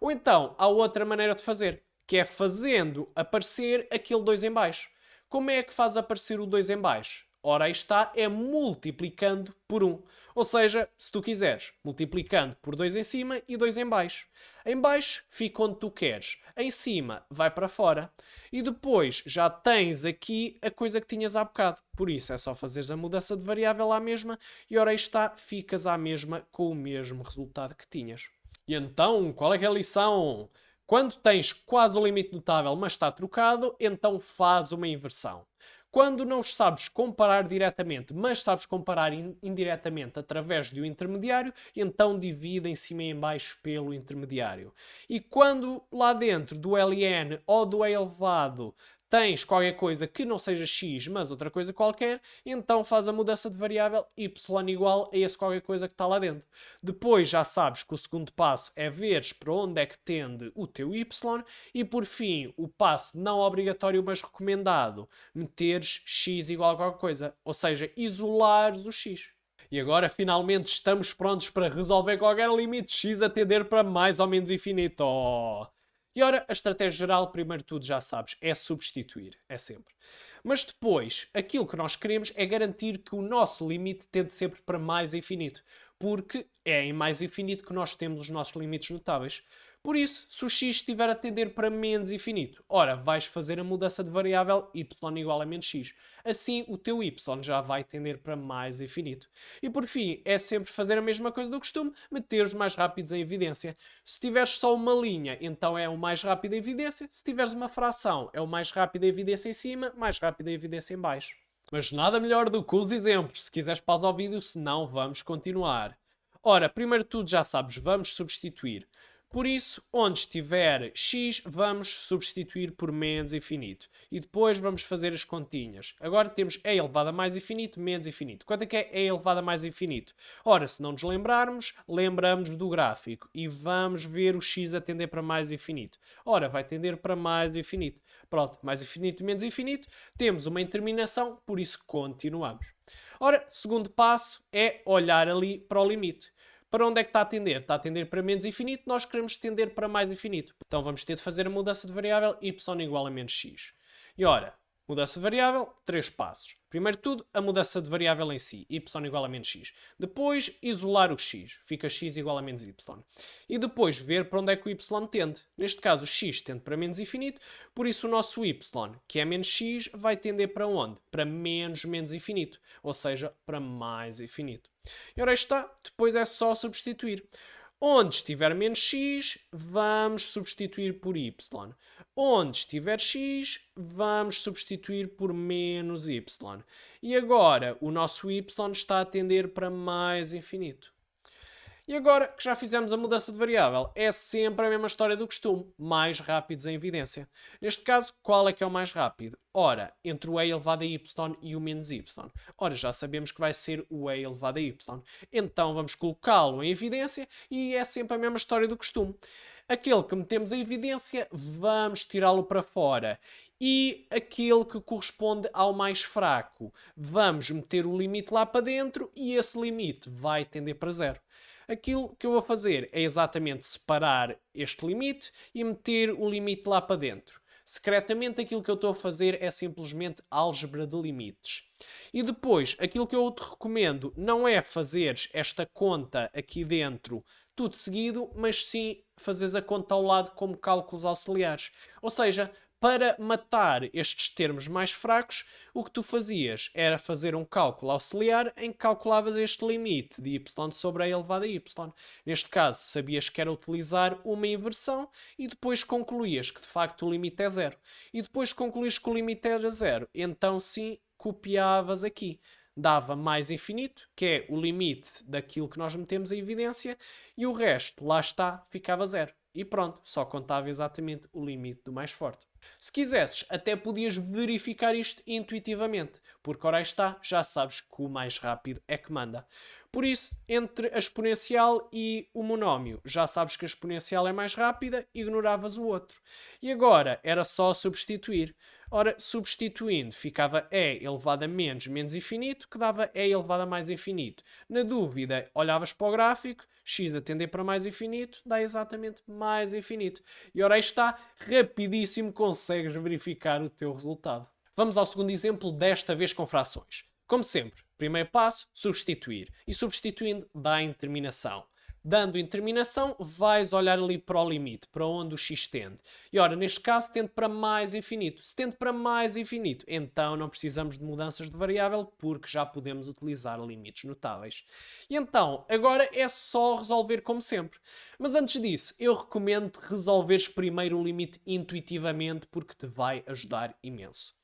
Ou então, há outra maneira de fazer, que é fazendo aparecer aquele 2 em baixo. Como é que faz aparecer o 2 em baixo? Ora, aí está, é multiplicando por 1. Ou seja, se tu quiseres, multiplicando por 2 em cima e 2 em baixo. Em baixo fica onde tu queres. Em cima vai para fora. E depois já tens aqui a coisa que tinhas há bocado. Por isso é só fazeres a mudança de variável à mesma e ora aí está, ficas à mesma com o mesmo resultado que tinhas. E então, qual é que é a lição? Quando tens quase o limite notável, mas está trocado, então faz uma inversão. Quando não sabes comparar diretamente, mas sabes comparar indiretamente através de um intermediário, então divide em cima e em baixo pelo intermediário. E quando lá dentro do ln ou do e elevado tens qualquer coisa que não seja x, mas outra coisa qualquer, então faz a mudança de variável y igual a esse qualquer coisa que está lá dentro. Depois já sabes que o segundo passo é veres para onde é que tende o teu y e por fim, o passo não obrigatório mas recomendado, meteres x igual a qualquer coisa, ou seja, isolares o x. E agora finalmente estamos prontos para resolver qualquer limite x a tender para mais ou menos infinito. Oh. E ora, a estratégia geral, primeiro de tudo, já sabes, é substituir, é sempre. Mas depois, aquilo que nós queremos é garantir que o nosso limite tende sempre para mais infinito, porque é em mais infinito que nós temos os nossos limites notáveis. Por isso, se o x estiver a tender para menos infinito, ora, vais fazer a mudança de variável y igual a menos x. Assim, o teu y já vai tender para mais infinito. E por fim, é sempre fazer a mesma coisa do costume, meter os mais rápidos em evidência. Se tiveres só uma linha, então é o mais rápido em evidência. Se tiveres uma fração, é o mais rápido em evidência em cima, mais rápido em evidência em baixo. Mas nada melhor do que os exemplos. Se quiseres pausar o vídeo, senão vamos continuar. Ora, primeiro de tudo já sabes, vamos substituir. Por isso, onde estiver x, vamos substituir por menos infinito. E depois vamos fazer as continhas. Agora temos e elevado a mais infinito, menos infinito. Quanto é que é e elevado a mais infinito? Ora, se não nos lembrarmos, lembramos do gráfico. E vamos ver o x a tender para mais infinito. Ora, vai tender para mais infinito. Pronto, mais infinito, menos infinito. Temos uma interminação, por isso continuamos. Ora, segundo passo é olhar ali para o limite. Para onde é que está a tender? Está a tender para menos infinito, nós queremos tender para mais infinito. Então vamos ter de fazer a mudança de variável y igual a menos x. E ora, mudança de variável, 3 passos. Primeiro de tudo, a mudança de variável em si, y igual a menos x. Depois, isolar o x, fica x igual a menos y. E depois, ver para onde é que o y tende. Neste caso, o x tende para menos infinito, por isso o nosso y, que é menos x, vai tender para onde? Para menos menos infinito, ou seja, para mais infinito. E ora está, depois é só substituir. Onde estiver menos x, vamos substituir por y. Onde estiver x, vamos substituir por menos y. E agora, o nosso y está a tender para mais infinito. E agora que já fizemos a mudança de variável, é sempre a mesma história do costume, mais rápidos em evidência. Neste caso, qual é que é o mais rápido? Ora, entre o e elevado a y e o menos y. Ora, já sabemos que vai ser o e elevado a y. Então vamos colocá-lo em evidência e é sempre a mesma história do costume. Aquele que metemos em evidência, vamos tirá-lo para fora. E aquele que corresponde ao mais fraco, vamos meter o limite lá para dentro e esse limite vai tender para zero. Aquilo que eu vou fazer é exatamente separar este limite e meter o limite lá para dentro. Secretamente, aquilo que eu estou a fazer é simplesmente álgebra de limites. E depois, aquilo que eu te recomendo não é fazeres esta conta aqui dentro tudo seguido, mas sim fazeres a conta ao lado como cálculos auxiliares. Ou seja, para matar estes termos mais fracos, o que tu fazias era fazer um cálculo auxiliar em que calculavas este limite de y sobre a elevado a y. Neste caso, sabias que era utilizar uma inversão e depois concluías que de facto o limite é zero. E depois concluías que o limite era zero, então sim copiavas aqui. Dava mais infinito, que é o limite daquilo que nós metemos em evidência, e o resto, lá está, ficava zero. E pronto, só contava exatamente o limite do mais forte. Se quisesses, até podias verificar isto intuitivamente, porque ora aí está, já sabes que o mais rápido é que manda. Por isso, entre a exponencial e o monómio, já sabes que a exponencial é mais rápida, ignoravas o outro. E agora era só substituir. Ora, substituindo, ficava e elevado a menos infinito, que dava e elevado a mais infinito. Na dúvida, olhavas para o gráfico, x a tender para mais infinito, dá exatamente mais infinito. E ora aí está, rapidíssimo consegues verificar o teu resultado. Vamos ao segundo exemplo, desta vez com frações. Como sempre, primeiro passo, substituir. E substituindo, dá a interminação. Dando interminação, vais olhar ali para o limite, para onde o x tende. E ora, neste caso, tende para mais infinito. Se tende para mais infinito, então não precisamos de mudanças de variável, porque já podemos utilizar limites notáveis. E então, agora é só resolver como sempre. Mas antes disso, eu recomendo resolveres primeiro o limite intuitivamente, porque te vai ajudar imenso.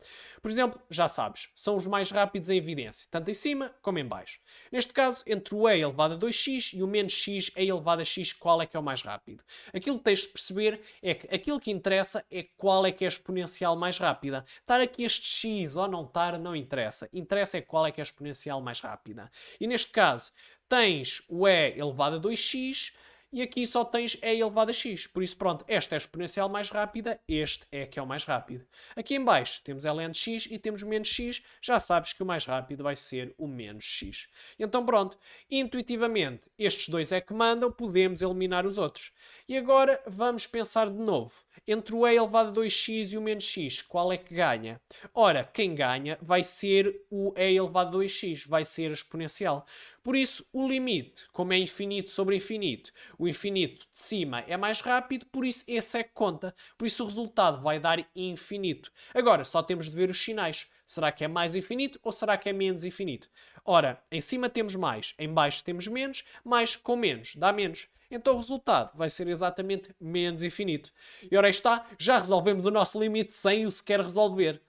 Por exemplo, já sabes, são os mais rápidos em evidência, tanto em cima como em baixo. Neste caso, entre o e elevado a 2x e o menos x e elevado a x, qual é que é o mais rápido? Aquilo que tens de perceber é que aquilo que interessa é qual é que é a exponencial mais rápida. Estar aqui este x ou não estar não interessa. Interessa é qual é que é a exponencial mais rápida. E neste caso, tens o e elevado a 2x e aqui só tens e elevado a x. Por isso, pronto, esta é a exponencial mais rápida, este é que é o mais rápido. Aqui em baixo temos ln de x e temos menos x, já sabes que o mais rápido vai ser o menos x. Então pronto, intuitivamente estes dois é que mandam, podemos eliminar os outros. E agora vamos pensar de novo. Entre o e elevado a 2x e o menos x, qual é que ganha? Ora, quem ganha vai ser o e elevado a 2x, vai ser a exponencial. Por isso, o limite, como é infinito sobre infinito, o infinito de cima é mais rápido, por isso esse é que conta. Por isso o resultado vai dar infinito. Agora, só temos de ver os sinais. Será que é mais infinito ou será que é menos infinito? Ora, em cima temos mais, em baixo temos menos, mais com menos dá menos. Então o resultado vai ser exatamente menos infinito. E ora aí está, já resolvemos o nosso limite sem o sequer resolver.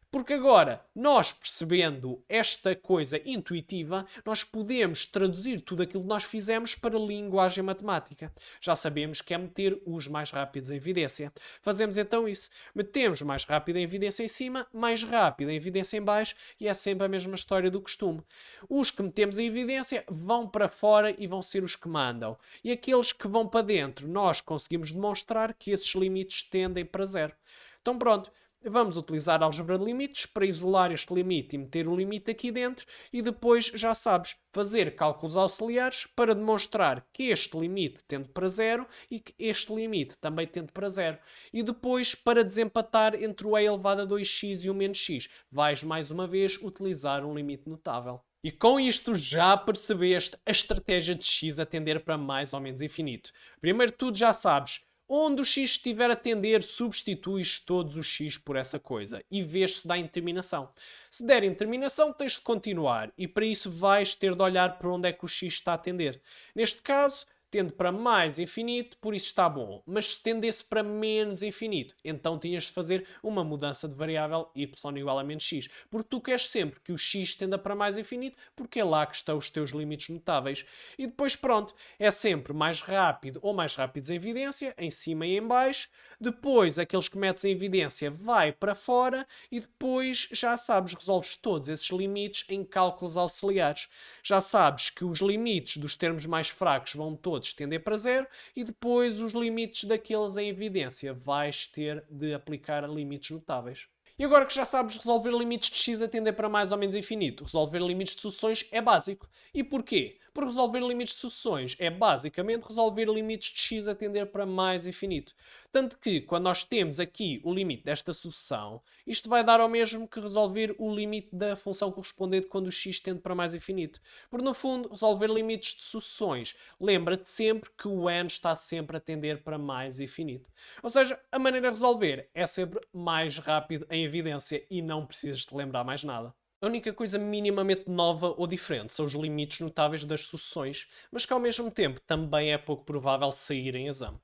Porque agora, nós percebendo esta coisa intuitiva, nós podemos traduzir tudo aquilo que nós fizemos para linguagem matemática. Já sabemos que é meter os mais rápidos em evidência. Fazemos então isso. Metemos mais rápido em evidência em cima, mais rápido em evidência em baixo, e é sempre a mesma história do costume. Os que metemos em evidência vão para fora e vão ser os que mandam. E aqueles que vão para dentro, nós conseguimos demonstrar que esses limites tendem para zero. Então pronto. Vamos utilizar a álgebra de limites para isolar este limite e meter o limite aqui dentro e depois, já sabes, fazer cálculos auxiliares para demonstrar que este limite tende para zero e que este limite também tende para zero. E depois, para desempatar entre o e elevado a 2x e o menos x, vais mais uma vez utilizar um limite notável. E com isto já percebeste a estratégia de x a tender para mais ou menos infinito. Primeiro de tudo já sabes, onde o x estiver a tender, substituis todos os x por essa coisa e vês se dá interminação. Se der interminação, tens de continuar e para isso vais ter de olhar para onde é que o x está a tender. Neste caso, tende para mais infinito, por isso está bom. Mas se tendesse para menos infinito, então tinhas de fazer uma mudança de variável y igual a menos x. Porque tu queres sempre que o x tenda para mais infinito, porque é lá que estão os teus limites notáveis. E depois pronto, é sempre mais rápido ou mais rápidos em evidência, em cima e em baixo. Depois, aqueles que metes em evidência vai para fora e depois, já sabes, resolves todos esses limites em cálculos auxiliares. Já sabes que os limites dos termos mais fracos vão todos tender para zero e depois os limites daqueles em evidência vais ter de aplicar limites notáveis. E agora que já sabes resolver limites de x a tender para mais ou menos infinito, resolver limites de sucessões é básico. E porquê? Porque resolver limites de sucessões é basicamente resolver limites de x a tender para mais infinito. Tanto que, quando nós temos aqui o limite desta sucessão, isto vai dar ao mesmo que resolver o limite da função correspondente quando o x tende para mais infinito. Porque, no fundo, resolver limites de sucessões lembra-te sempre que o n está sempre a tender para mais infinito. Ou seja, a maneira de resolver é sempre mais rápido em evidência e não precisas de lembrar mais nada. A única coisa minimamente nova ou diferente são os limites notáveis das sucessões, mas que ao mesmo tempo também é pouco provável sair em exame.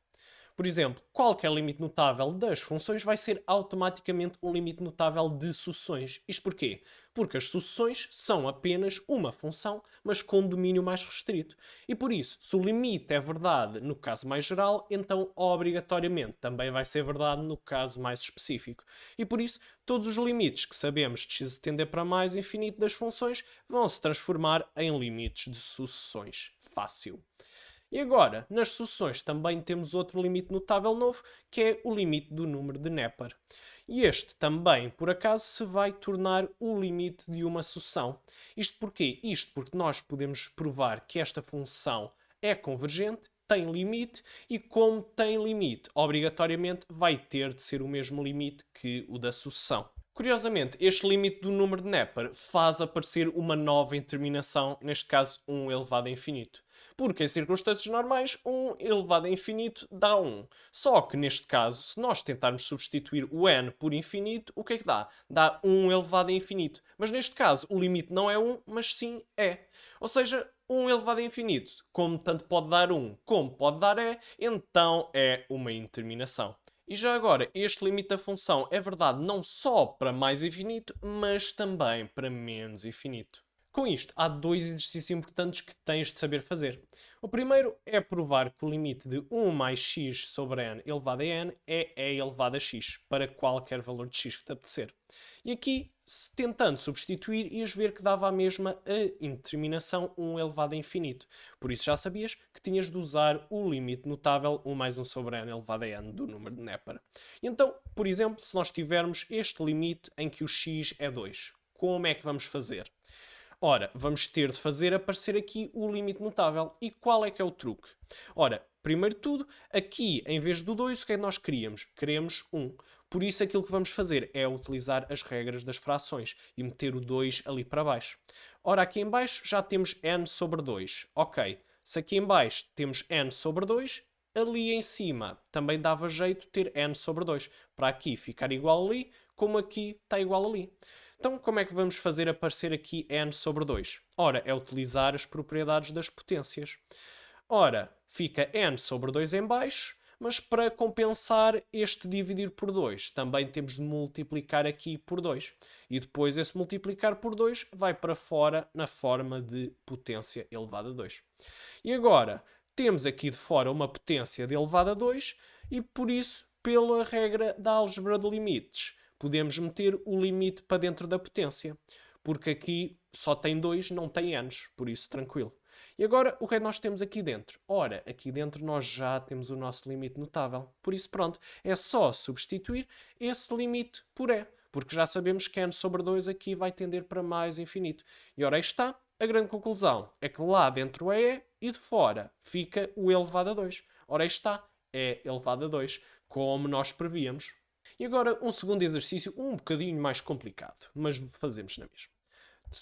Por exemplo, qualquer limite notável das funções vai ser automaticamente um limite notável de sucessões. Isto porquê? Porque as sucessões são apenas uma função, mas com domínio mais restrito. E por isso, se o limite é verdade no caso mais geral, então obrigatoriamente também vai ser verdade no caso mais específico. E por isso, todos os limites que sabemos de x tender para mais infinito das funções vão se transformar em limites de sucessões. Fácil. E agora, nas sucessões também temos outro limite notável novo, que é o limite do número de Neper. E este também, por acaso, se vai tornar o limite de uma sucessão. Isto porquê? Isto porque nós podemos provar que esta função é convergente, tem limite, e como tem limite, obrigatoriamente vai ter de ser o mesmo limite que o da sucessão. Curiosamente, este limite do número de Neper faz aparecer uma nova indeterminação, neste caso 1 elevado a infinito. Porque em circunstâncias normais, 1 elevado a infinito dá 1. Só que neste caso, se nós tentarmos substituir o n por infinito, o que é que dá? Dá 1 elevado a infinito. Mas neste caso, o limite não é 1, mas sim é. Ou seja, 1 elevado a infinito, como tanto pode dar 1 como pode dar então é uma indeterminação. E já agora, este limite da função é verdade não só para mais infinito, mas também para menos infinito. Com isto, há dois exercícios importantes que tens de saber fazer. O primeiro é provar que o limite de 1 mais x sobre n elevado a n é e elevado a x, para qualquer valor de x que te apetecer. E aqui, tentando substituir, ias ver que dava a mesma a indeterminação 1 elevado a infinito. Por isso já sabias que tinhas de usar o limite notável 1 mais 1 sobre n elevado a n do número de Neper. Então, por exemplo, se nós tivermos este limite em que o x é 2, como é que vamos fazer? Ora, vamos ter de fazer aparecer aqui o limite notável. E qual é que é o truque? Ora, primeiro de tudo, aqui em vez do 2, o que é que nós queríamos? Queremos 1. Por isso aquilo que vamos fazer é utilizar as regras das frações e meter o 2 ali para baixo. Ora, aqui em baixo já temos n sobre 2. Ok, se aqui em baixo temos n sobre 2, ali em cima também dava jeito ter n sobre 2. Para aqui ficar igual ali, como aqui está igual ali. Então, como é que vamos fazer aparecer aqui n sobre 2? Ora, é utilizar as propriedades das potências. Ora, fica n sobre 2 em baixo, mas para compensar este dividir por 2, também temos de multiplicar aqui por 2. E depois esse multiplicar por 2 vai para fora na forma de potência elevada a 2. E agora, temos aqui de fora uma potência de elevada a 2 e por isso, pela regra da álgebra de limites, podemos meter o limite para dentro da potência. Porque aqui só tem 2, não tem n's, por isso tranquilo. E agora, o que é que nós temos aqui dentro? Ora, aqui dentro nós já temos o nosso limite notável. Por isso, pronto, é só substituir esse limite por e. Porque já sabemos que n sobre 2 aqui vai tender para mais infinito. E ora, aí está. A grande conclusão é que lá dentro é e de fora fica o elevado a 2. Ora, aí está. É elevado a 2, como nós prevíamos. E agora um segundo exercício um bocadinho mais complicado, mas fazemos na mesma.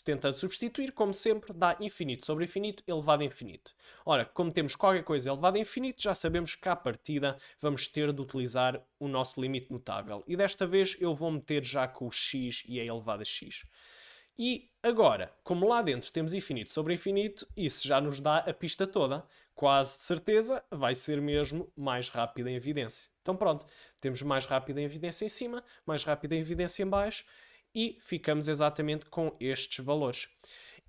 Tentando substituir, como sempre, dá infinito sobre infinito elevado a infinito. Ora, como temos qualquer coisa elevada a infinito, já sabemos que à partida vamos ter de utilizar o nosso limite notável. E desta vez eu vou meter já com o x e a elevado a x. E agora, como lá dentro temos infinito sobre infinito, isso já nos dá a pista toda. Quase de certeza vai ser mesmo mais rápido em evidência. Então pronto, temos mais rápido em evidência em cima, mais rápido em evidência em baixo e ficamos exatamente com estes valores.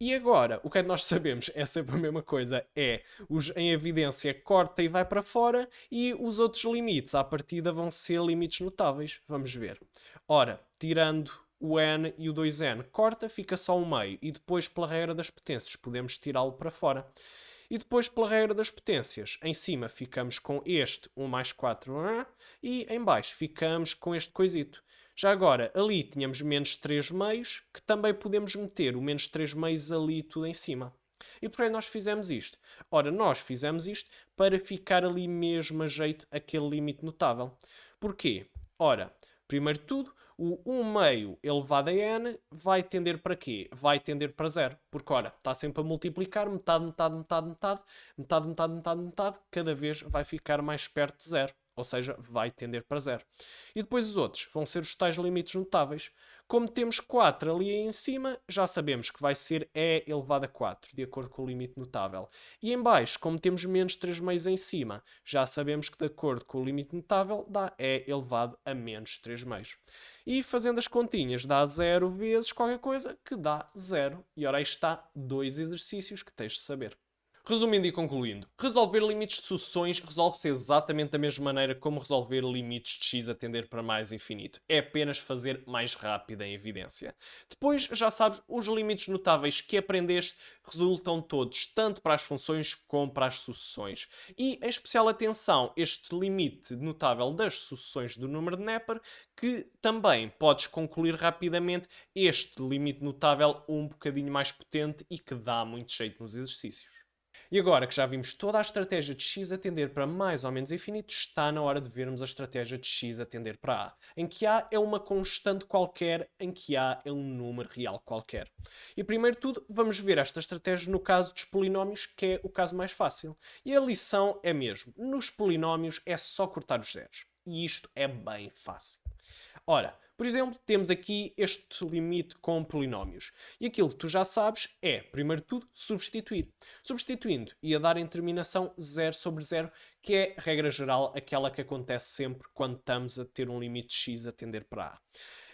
E agora, o que é que nós sabemos? É sempre a mesma coisa. É os em evidência corta e vai para fora e os outros limites à partida vão ser limites notáveis. Vamos ver. Ora, tirando o n e o 2n corta, fica só um meio. E depois, pela regra das potências, podemos tirá-lo para fora. E depois, pela regra das potências, em cima ficamos com este 1 mais 4 e em baixo ficamos com este coisito. Já agora, ali tínhamos menos 3 meios, que também podemos meter o menos 3 meios ali tudo em cima. E porquê nós fizemos isto? Ora, nós fizemos isto para ficar ali mesmo a jeito aquele limite notável. Porquê? Ora, primeiro de tudo, o 1 meio elevado a n vai tender para quê? Vai tender para zero. Porque, ora, está sempre a multiplicar metade, metade, metade, metade, metade, metade, metade, metade, cada vez vai ficar mais perto de zero. Ou seja, vai tender para zero. E depois os outros vão ser os tais limites notáveis. Como temos 4 ali em cima, já sabemos que vai ser e elevado a 4, de acordo com o limite notável. E em baixo, como temos menos 3 meios em cima, já sabemos que de acordo com o limite notável dá e elevado a menos 3 meios. E fazendo as continhas dá 0 vezes qualquer coisa que dá 0. E ora aí está 2 exercícios que tens de saber. Resumindo e concluindo, resolver limites de sucessões resolve-se exatamente da mesma maneira como resolver limites de x a tender para mais infinito. É apenas fazer mais rápido a evidência. Depois, já sabes, os limites notáveis que aprendeste resultam todos, tanto para as funções como para as sucessões. E, em especial atenção, este limite notável das sucessões do número de Neper, que também podes concluir rapidamente este limite notável um bocadinho mais potente e que dá muito jeito nos exercícios. E agora que já vimos toda a estratégia de x a tender para mais ou menos infinito, está na hora de vermos a estratégia de x a tender para a, em que a é uma constante qualquer, em que a é um número real qualquer. E primeiro de tudo, vamos ver esta estratégia no caso dos polinómios, que é o caso mais fácil. E a lição é mesmo, nos polinómios é só cortar os zeros. E isto é bem fácil. Ora, por exemplo, temos aqui este limite com polinómios. E aquilo que tu já sabes é, primeiro de tudo, substituir. Substituindo, ia dar em terminação 0 sobre 0, que é, regra geral, aquela que acontece sempre quando estamos a ter um limite x a tender para a.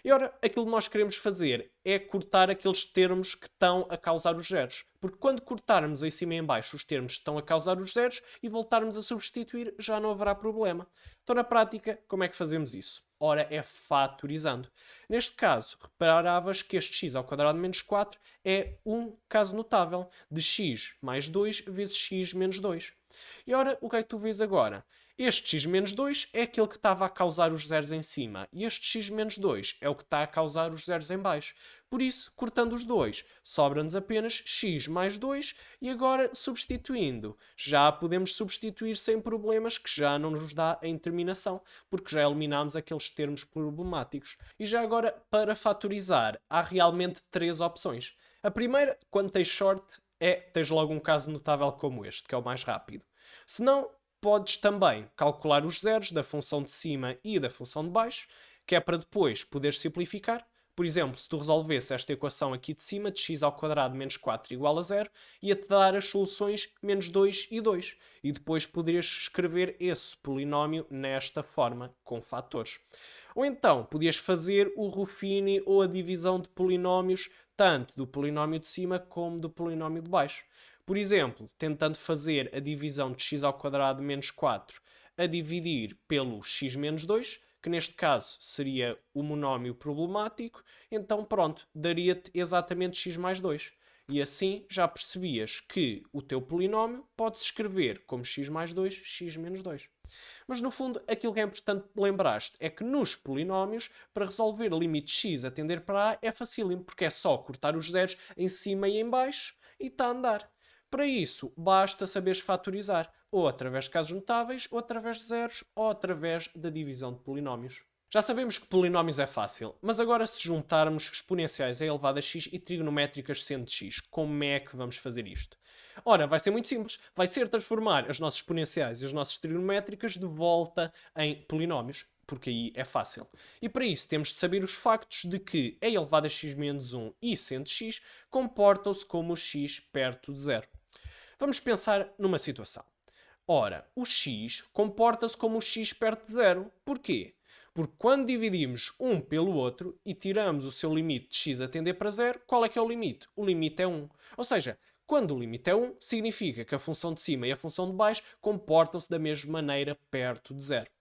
E ora, aquilo que nós queremos fazer é cortar aqueles termos que estão a causar os zeros. Porque quando cortarmos em cima e em baixo os termos que estão a causar os zeros e voltarmos a substituir, já não haverá problema. Então, na prática, como é que fazemos isso? Ora, é fatorizando. Neste caso, reparavas que este x ao quadrado menos 4 é um caso notável de x mais 2 vezes x menos 2. E ora, o que é que tu vês agora? Este x menos 2 é aquele que estava a causar os zeros em cima e este x menos 2 é o que está a causar os zeros em baixo. Por isso, cortando os dois, sobra-nos apenas x mais 2 e agora, substituindo, já podemos substituir sem problemas, que já não nos dá a interminação, porque já eliminámos aqueles termos problemáticos. E já agora, para fatorizar, há realmente 3 opções. A primeira, quando tens short, tens logo um caso notável como este, que é o mais rápido. Se não, podes também calcular os zeros da função de cima e da função de baixo, que é para depois poderes simplificar. Por exemplo, se tu resolvesse esta equação aqui de cima, de x ao quadrado menos 4 igual a 0, ia-te dar as soluções menos 2 e 2. E depois poderias escrever esse polinómio nesta forma, com fatores. Ou então, podias fazer o Ruffini ou a divisão de polinómios, tanto do polinómio de cima como do polinómio de baixo. Por exemplo, tentando fazer a divisão de x ao quadrado menos 4 a dividir pelo x menos 2, que neste caso seria o monómio problemático, então pronto, daria-te exatamente x mais 2. E assim já percebias que o teu polinómio pode-se escrever como x mais 2, x menos 2. Mas no fundo, aquilo que é importante lembrar-te é que nos polinómios, para resolver o limite x a tender para a, é facílimo, porque é só cortar os zeros em cima e em baixo e está a andar. Para isso, basta saberes fatorizar, ou através de casos notáveis, ou através de zeros, ou através da divisão de polinómios. Já sabemos que polinómios é fácil, mas agora se juntarmos exponenciais a elevado a x e trigonométricas sendo de x, como é que vamos fazer isto? Ora, vai ser muito simples. Vai ser transformar as nossas exponenciais e as nossas trigonométricas de volta em polinómios, porque aí é fácil. E para isso temos de saber os factos de que a elevado a x menos 1 e sendo x comportam-se como o x perto de zero. Vamos pensar numa situação. Ora, o x comporta-se como o x perto de zero. Porquê? Porque quando dividimos um pelo outro e tiramos o seu limite de x a tender para zero, qual é que é o limite? O limite é 1. Ou seja, quando o limite é 1, significa que a função de cima e a função de baixo comportam-se da mesma maneira perto de zero.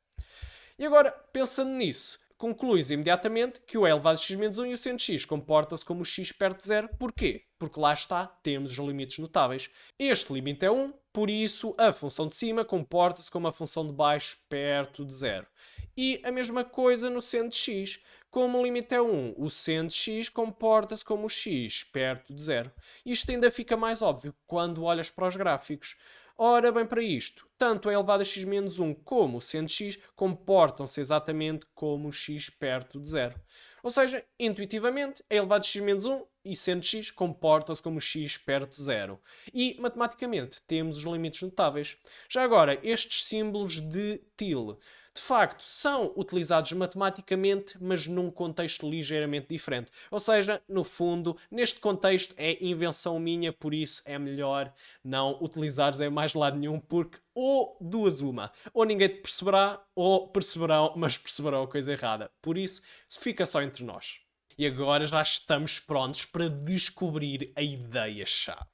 E agora, pensando nisso, concluis imediatamente que o e elevado a x menos 1 e o seno de x comportam-se como o x perto de zero. Porquê? Porque lá está, temos os limites notáveis. Este limite é 1, por isso a função de cima comporta-se como a função de baixo perto de zero. E a mesma coisa no seno de x. Como o limite é 1, o seno de x comporta-se como o x perto de zero. Isto ainda fica mais óbvio quando olhas para os gráficos. Ora bem, para isto, tanto a elevado a x menos 1 como o seno de x comportam-se exatamente como o x perto de zero. Ou seja, intuitivamente, a elevado a x menos 1 e seno de x comportam-se como x perto de zero. E, matematicamente, temos os limites notáveis. Já agora, estes símbolos de tilde de facto, são utilizados matematicamente, mas num contexto ligeiramente diferente. Ou seja, no fundo, neste contexto é invenção minha, por isso é melhor não utilizares em mais lado nenhum, porque ou duas uma, ou ninguém te perceberá, ou perceberão, mas perceberão a coisa errada. Por isso, fica só entre nós. E agora já estamos prontos para descobrir a ideia-chave.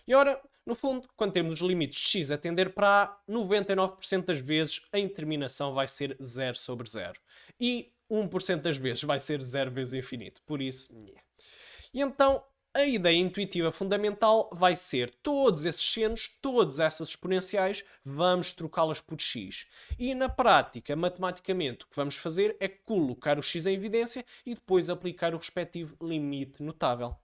E ora, no fundo, quando temos os limites de x a tender para a, 99% das vezes a interminação vai ser 0 sobre 0. E 1% das vezes vai ser 0 vezes infinito. Por isso, E então, a ideia intuitiva fundamental vai ser todos esses senos, todas essas exponenciais, vamos trocá-las por x. E na prática, matematicamente, o que vamos fazer é colocar o x em evidência e depois aplicar o respectivo limite notável.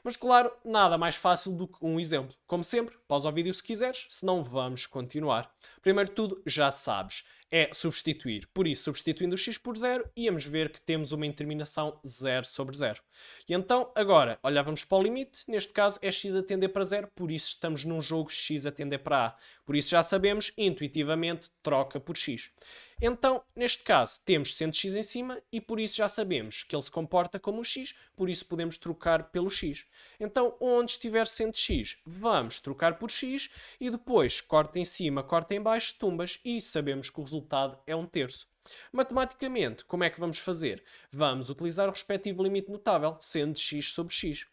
Mas claro, nada mais fácil do que um exemplo. Como sempre, pausa o vídeo se quiseres, senão vamos continuar. Primeiro de tudo, já sabes, é substituir. Por isso, substituindo o x por 0, íamos ver que temos uma interminação 0 sobre 0. E então, agora, olhávamos para o limite, neste caso é x a tender para 0, por isso estamos num jogo x a tender para a. Por isso já sabemos, intuitivamente, troca por x. Então, neste caso, temos seno de x em cima e por isso já sabemos que ele se comporta como um x, por isso podemos trocar pelo x. Então, onde estiver seno de x, vamos trocar por x e depois corta em cima, corta em baixo, tumbas e sabemos que o resultado é 1/3. Matematicamente, como é que vamos fazer? Vamos utilizar o respectivo limite notável, seno de x sobre x.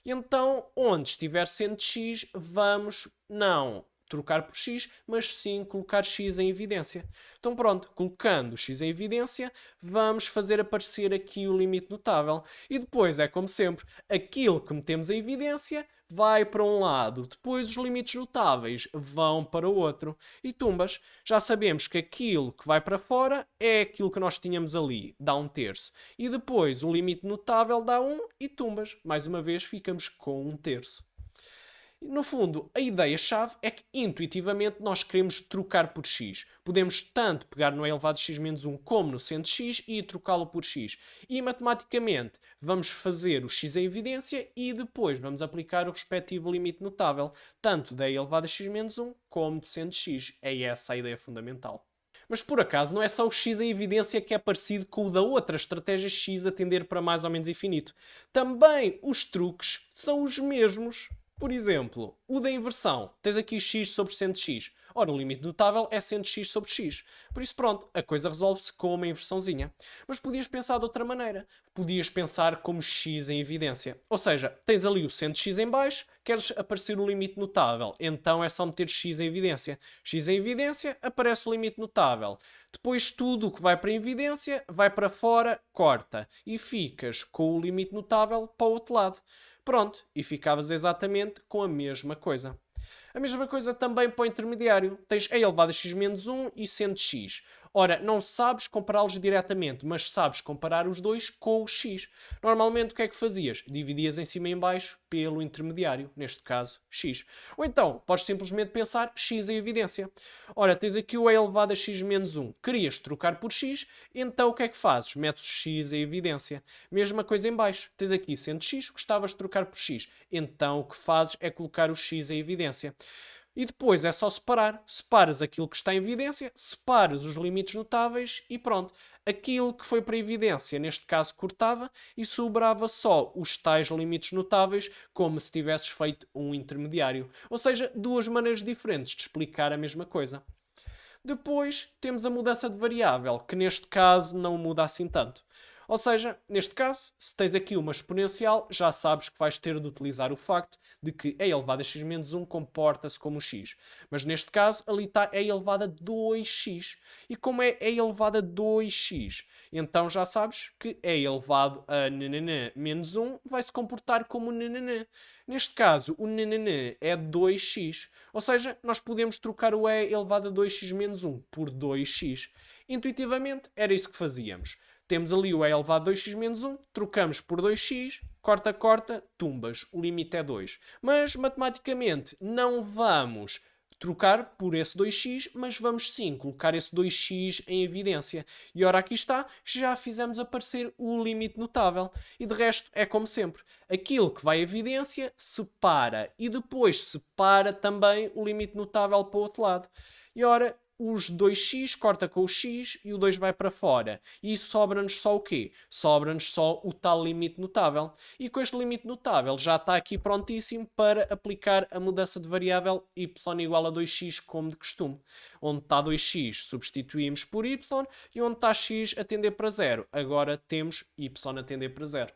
E então, onde estiver seno de x, vamos não trocar por x, mas sim colocar x em evidência. Então pronto, colocando o x em evidência, vamos fazer aparecer aqui o limite notável. E depois é como sempre, aquilo que metemos em evidência vai para um lado, depois os limites notáveis vão para o outro. E tumbas, já sabemos que aquilo que vai para fora é aquilo que nós tínhamos ali, dá 1/3. E depois o limite notável dá 1 e tumbas. Mais uma vez ficamos com 1/3. No fundo, a ideia-chave é que intuitivamente nós queremos trocar por x. Podemos tanto pegar no elevado a x menos 1 como no seno de x e trocá-lo por x. E matematicamente vamos fazer o x em evidência e depois vamos aplicar o respectivo limite notável, tanto da elevado a x menos 1 como de seno de x. É essa a ideia fundamental. Mas por acaso não é só o x em evidência que é parecido com o da outra estratégia x a tender para mais ou menos infinito. Também os truques são os mesmos. Por exemplo, o da inversão. Tens aqui x sobre seno de x. Ora, o limite notável é seno de x sobre x. Por isso, pronto, a coisa resolve-se com uma inversãozinha. Mas podias pensar de outra maneira. Podias pensar como x em evidência. Ou seja, tens ali o seno de x em baixo, queres aparecer o limite notável. Então é só meter x em evidência. X em evidência, aparece o limite notável. Depois tudo o que vai para a evidência, vai para fora, corta. E ficas com o limite notável para o outro lado. Pronto, e ficavas exatamente com a mesma coisa. A mesma coisa também para o intermediário. Tens a elevado a x menos 1 e seno de x. Ora, não sabes compará-los diretamente, mas sabes comparar os dois com o x. Normalmente o que é que fazias? Dividias em cima e em baixo pelo intermediário, neste caso x. Ou então, podes simplesmente pensar x em evidência. Ora, tens aqui o a elevado a x menos 1. Querias trocar por x, então o que é que fazes? Metes o x em evidência. Mesma coisa em baixo. Tens aqui seno de x, gostavas de trocar por x. Então o que fazes é colocar o x em evidência. E depois é só separar. Separas aquilo que está em evidência, separas os limites notáveis e pronto. Aquilo que foi para a evidência, neste caso, cortava e sobrava só os tais limites notáveis, como se tivesses feito um intermediário. Ou seja, duas maneiras diferentes de explicar a mesma coisa. Depois temos a mudança de variável, que neste caso não muda assim tanto. Ou seja, neste caso, se tens aqui uma exponencial, já sabes que vais ter de utilizar o facto de que e elevado a x menos 1 comporta-se como x. Mas neste caso, ali está e elevado a 2x. E como é e elevado a 2x, então já sabes que e elevado a menos 1 vai se comportar como nnn. Neste caso, o nnn é 2x. Ou seja, nós podemos trocar o e elevado a 2x menos 1 por 2x. Intuitivamente, era isso que fazíamos. temos ali o e elevado a 2x menos 1, trocamos por 2x, corta, corta, tumbas. O limite é 2. Mas, matematicamente, não vamos trocar por esse 2x, mas vamos sim colocar esse 2x em evidência. E ora, aqui está, já fizemos aparecer o limite notável. E de resto, é como sempre. Aquilo que vai à evidência separa e depois separa também o limite notável para o outro lado. E ora, os 2x corta com o x e o 2 vai para fora. E sobra-nos só o quê? Sobra-nos só o tal limite notável. E com este limite notável já está aqui prontíssimo para aplicar a mudança de variável y igual a 2x como de costume. Onde está 2x substituímos por y e onde está x a tender para 0. Agora temos y a tender para 0.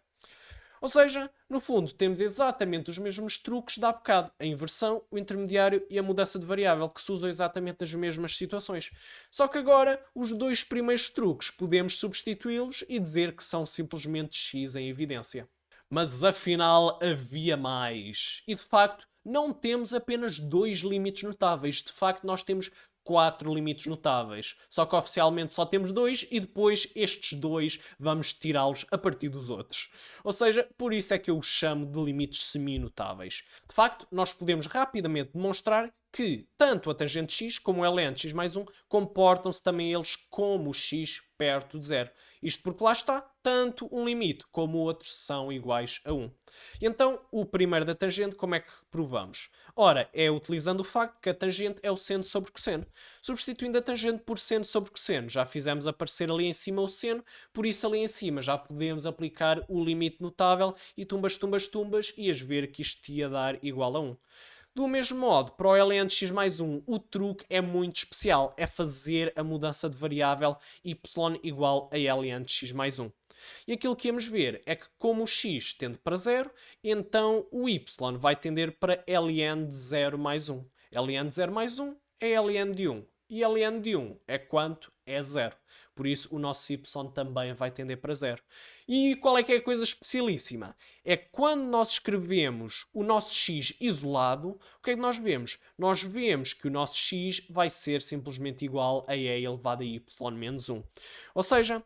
Ou seja, no fundo, temos exatamente os mesmos truques de há bocado. A inversão, o intermediário e a mudança de variável, que se usam exatamente nas mesmas situações. Só que agora, os dois primeiros truques podemos substituí-los e dizer que são simplesmente x em evidência. Mas afinal havia mais. E de facto, não temos apenas dois limites notáveis. De facto, nós temos 4 limites notáveis. Só que oficialmente só temos 2 e depois estes 2 vamos tirá-los a partir dos outros. Ou seja, por isso é que eu os chamo de limites semi-notáveis. De facto, nós podemos rapidamente demonstrar que tanto a tangente x como o ln de x mais 1 comportam-se também eles como x perto de zero. Isto porque lá está, tanto um limite como o outro são iguais a 1. E então, o primeiro da tangente, como é que provamos? Ora, é utilizando o facto que a tangente é o seno sobre cosseno. Substituindo a tangente por seno sobre cosseno, já fizemos aparecer ali em cima o seno, por isso ali em cima já podemos aplicar o limite notável e tumbas, tumbas, tumbas, ias ver que isto ia dar igual a 1. Do mesmo modo, para o ln de x mais 1, o truque é muito especial. É fazer a mudança de variável y igual a ln de x mais 1. E aquilo que íamos ver é que como o x tende para 0, então o y vai tender para ln de 0 mais 1. ln de 0 mais 1 é ln de 1. E ln de 1 é quanto? É 0. Por isso o nosso y também vai tender para 0. E qual é que é a coisa especialíssima? É que quando nós escrevemos o nosso x isolado, o que é que nós vemos? Nós vemos que o nosso x vai ser simplesmente igual a e elevado a y menos 1. Ou seja,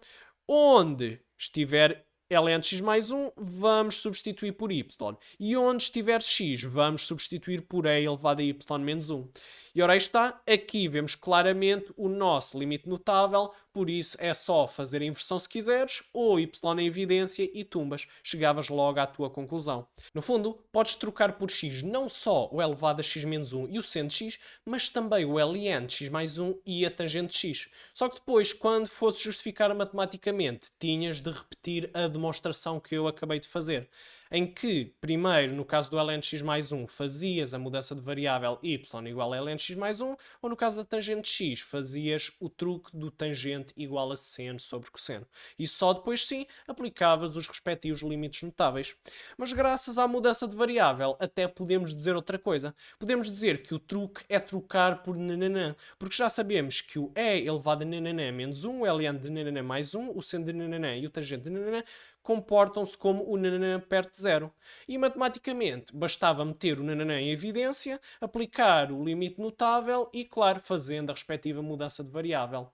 onde estiver ln de x mais 1, vamos substituir por y. E onde estiver x, vamos substituir por e elevado a y menos 1. E ora aí está, aqui vemos claramente o nosso limite notável, por isso é só fazer a inversão se quiseres, ou y em evidência e tumbas. Chegavas logo à tua conclusão. No fundo, podes trocar por x não só o elevado a x menos 1 e o seno de x, mas também o ln de x mais 1 e a tangente de x. Só que depois, quando fosse justificar matematicamente, tinhas de repetir a demonstração que eu acabei de fazer. Em que, primeiro, no caso do ln de x mais 1, fazias a mudança de variável y igual a ln de x mais 1, ou no caso da tangente de x, fazias o truque do tangente igual a seno sobre cosseno. E só depois sim aplicavas os respectivos limites notáveis. Mas graças à mudança de variável, até podemos dizer outra coisa. Podemos dizer que o truque é trocar por nananã, porque já sabemos que o e elevado a nananã menos 1, o ln de nananã mais 1, o seno de nananã e o tangente de nananã comportam-se como o nananã perto de zero. E matematicamente bastava meter o nananã em evidência, aplicar o limite notável e, claro, fazendo a respectiva mudança de variável.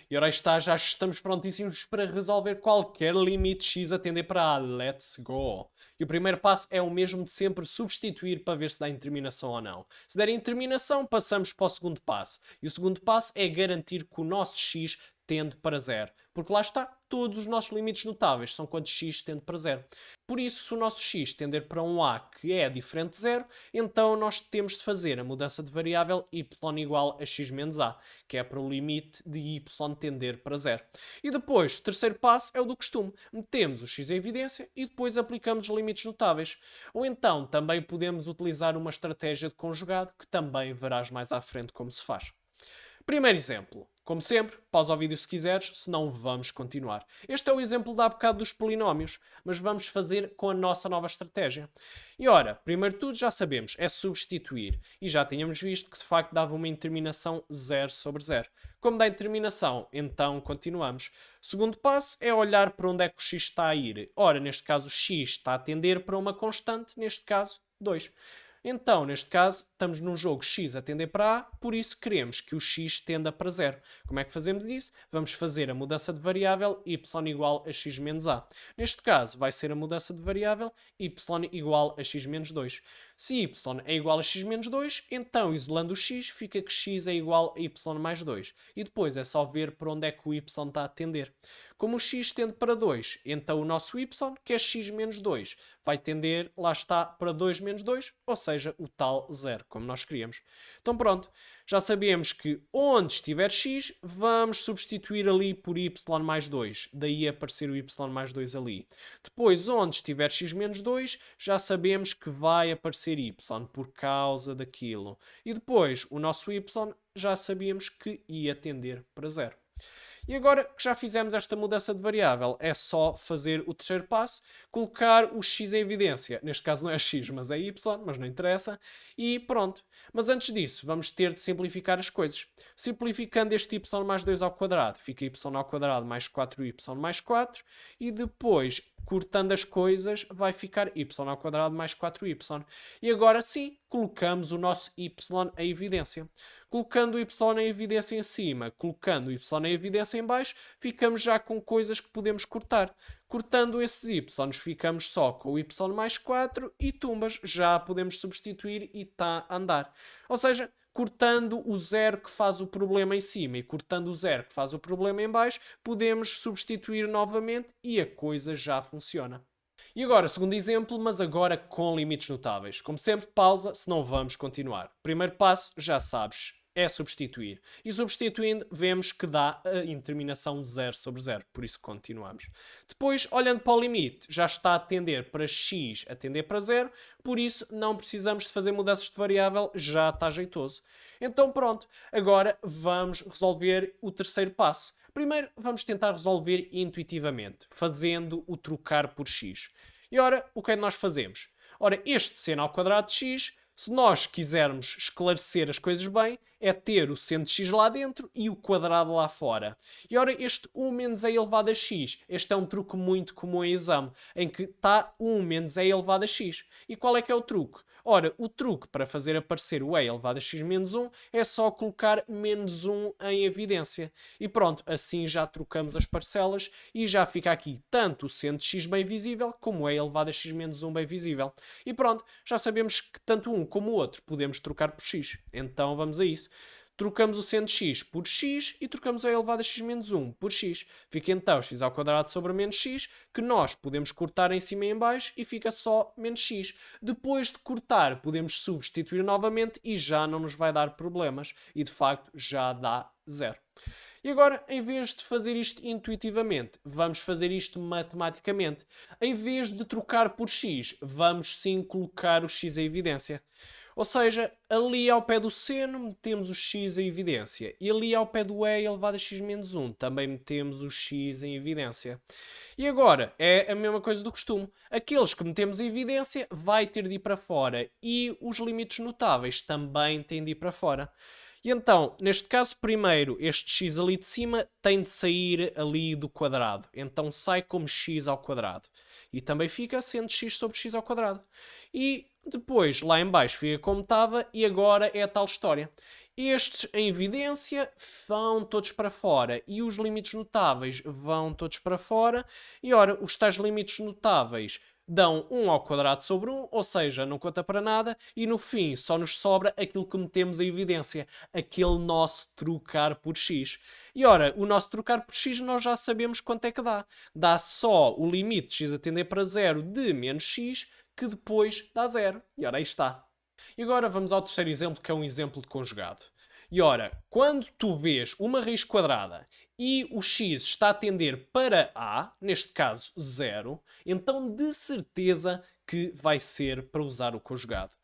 E ora está, já estamos prontíssimos para resolver qualquer limite x a tender para A. Let's go! E o primeiro passo é o mesmo de sempre, substituir para ver se dá interminação ou não. Se der interminação, passamos para o segundo passo. E o segundo passo é garantir que o nosso x tende para 0. Porque lá está, todos os nossos limites notáveis são quando x tende para 0. Por isso, se o nosso x tender para um a que é diferente de 0, então nós temos de fazer a mudança de variável y igual a x menos a, que é para o limite de y tender para 0. E depois, o terceiro passo é o do costume. Metemos o x em evidência e depois aplicamos os limites notáveis. Ou então, também podemos utilizar uma estratégia de conjugado, que também verás mais à frente como se faz. Primeiro exemplo. Como sempre, pausa o vídeo se quiseres, senão vamos continuar. Este é o exemplo de há bocado dos polinómios, mas vamos fazer com a nossa nova estratégia. E ora, primeiro de tudo já sabemos, é substituir. E já tínhamos visto que de facto dava uma interminação 0 sobre 0. Como dá interminação, então continuamos. Segundo passo é olhar para onde é que o x está a ir. Ora, neste caso o x está a tender para uma constante, neste caso 2. Então, neste caso, estamos num jogo x a tender para A, por isso queremos que o x tenda para 0. Como é que fazemos isso? Vamos fazer a mudança de variável y igual a x menos a. Neste caso, vai ser a mudança de variável y igual a x menos 2. Se y é igual a x menos 2, então isolando o x, fica que x é igual a y mais 2. E depois é só ver para onde é que o y está a tender. Como o x tende para 2, então o nosso y, que é x menos 2, vai tender, lá está, para 2 menos 2, ou seja, o tal 0, como nós queríamos. Então pronto, já sabemos que onde estiver x, vamos substituir ali por y mais 2. Daí aparecer o y mais 2 ali. Depois, onde estiver x menos 2, já sabemos que vai aparecer y, por causa daquilo. E depois, o nosso y, já sabíamos que ia tender para 0. E agora que já fizemos esta mudança de variável, é só fazer o terceiro passo, colocar o x em evidência. Neste caso não é x, mas é y, mas não interessa. E pronto. Mas antes disso, vamos ter de simplificar as coisas. Simplificando este y mais 2 ao quadrado, fica y ao quadrado mais 4y mais 4. E depois, cortando as coisas, vai ficar y ao quadrado mais 4y. E agora sim, colocamos o nosso y em evidência. Colocando o y em evidência em cima, colocando o y em evidência em baixo, ficamos já com coisas que podemos cortar. Cortando esses y, ficamos só com o y mais 4 e tumbas, já podemos substituir e está a andar. Ou seja, cortando o zero que faz o problema em cima e cortando o zero que faz o problema em baixo, podemos substituir novamente e a coisa já funciona. E agora, segundo exemplo, mas agora com limites notáveis. Como sempre, pausa, senão vamos continuar. Primeiro passo, já sabes, é substituir. E substituindo, vemos que dá a indeterminação 0 sobre 0, por isso continuamos. Depois, olhando para o limite, já está a tender para x a tender para 0, por isso não precisamos de fazer mudanças de variável, já está jeitoso. Então pronto, agora vamos resolver o terceiro passo. Primeiro, vamos tentar resolver intuitivamente, fazendo o trocar por x. E ora, o que é que nós fazemos? Ora, este seno ao quadrado de x, se nós quisermos esclarecer as coisas bem, é ter o seno de x lá dentro e o quadrado lá fora. E ora, este 1 menos e elevado a x, este é um truque muito comum em exame, em que está 1 menos e elevado a x. E qual é que é o truque? Ora, o truque para fazer aparecer o e elevado a x menos 1 é só colocar menos 1 em evidência. E pronto, assim já trocamos as parcelas e já fica aqui tanto o seno de x bem visível como o e elevado a x menos 1 bem visível. E pronto, já sabemos que tanto um como o outro podemos trocar por x. Então vamos a isso. Trocamos o seno de x por x e trocamos o e elevado a x menos 1 por x. Fica então x ao quadrado sobre menos x, que nós podemos cortar em cima e em baixo e fica só menos x. Depois de cortar, podemos substituir novamente e já não nos vai dar problemas. E de facto já dá 0. E agora, em vez de fazer isto intuitivamente, vamos fazer isto matematicamente. Em vez de trocar por x, vamos sim colocar o x em evidência. Ou seja, ali ao pé do seno metemos o x em evidência. E ali ao pé do e elevado a x menos 1 também metemos o x em evidência. E agora, é a mesma coisa do costume. Aqueles que metemos em evidência vai ter de ir para fora. E os limites notáveis também têm de ir para fora. E então, neste caso, primeiro, este x ali de cima tem de sair ali do quadrado. Então sai como x ao quadrado. E também fica sendo x sobre x ao quadrado. E depois, lá em baixo fica como estava e agora é a tal história. Estes em evidência vão todos para fora e os limites notáveis vão todos para fora. E ora, os tais limites notáveis dão 1 ao quadrado sobre 1, ou seja, não conta para nada, e no fim só nos sobra aquilo que metemos em evidência, aquele nosso trocar por x. E ora, o nosso trocar por x nós já sabemos quanto é que dá. Dá só o limite de x a tender para 0 de menos x, que depois dá 0. E ora, aí está. E agora vamos ao terceiro exemplo, que é um exemplo de conjugado. E ora, quando tu vês uma raiz quadrada e o x está a tender para a, neste caso 0, então de certeza que vai ser para usar o conjugado.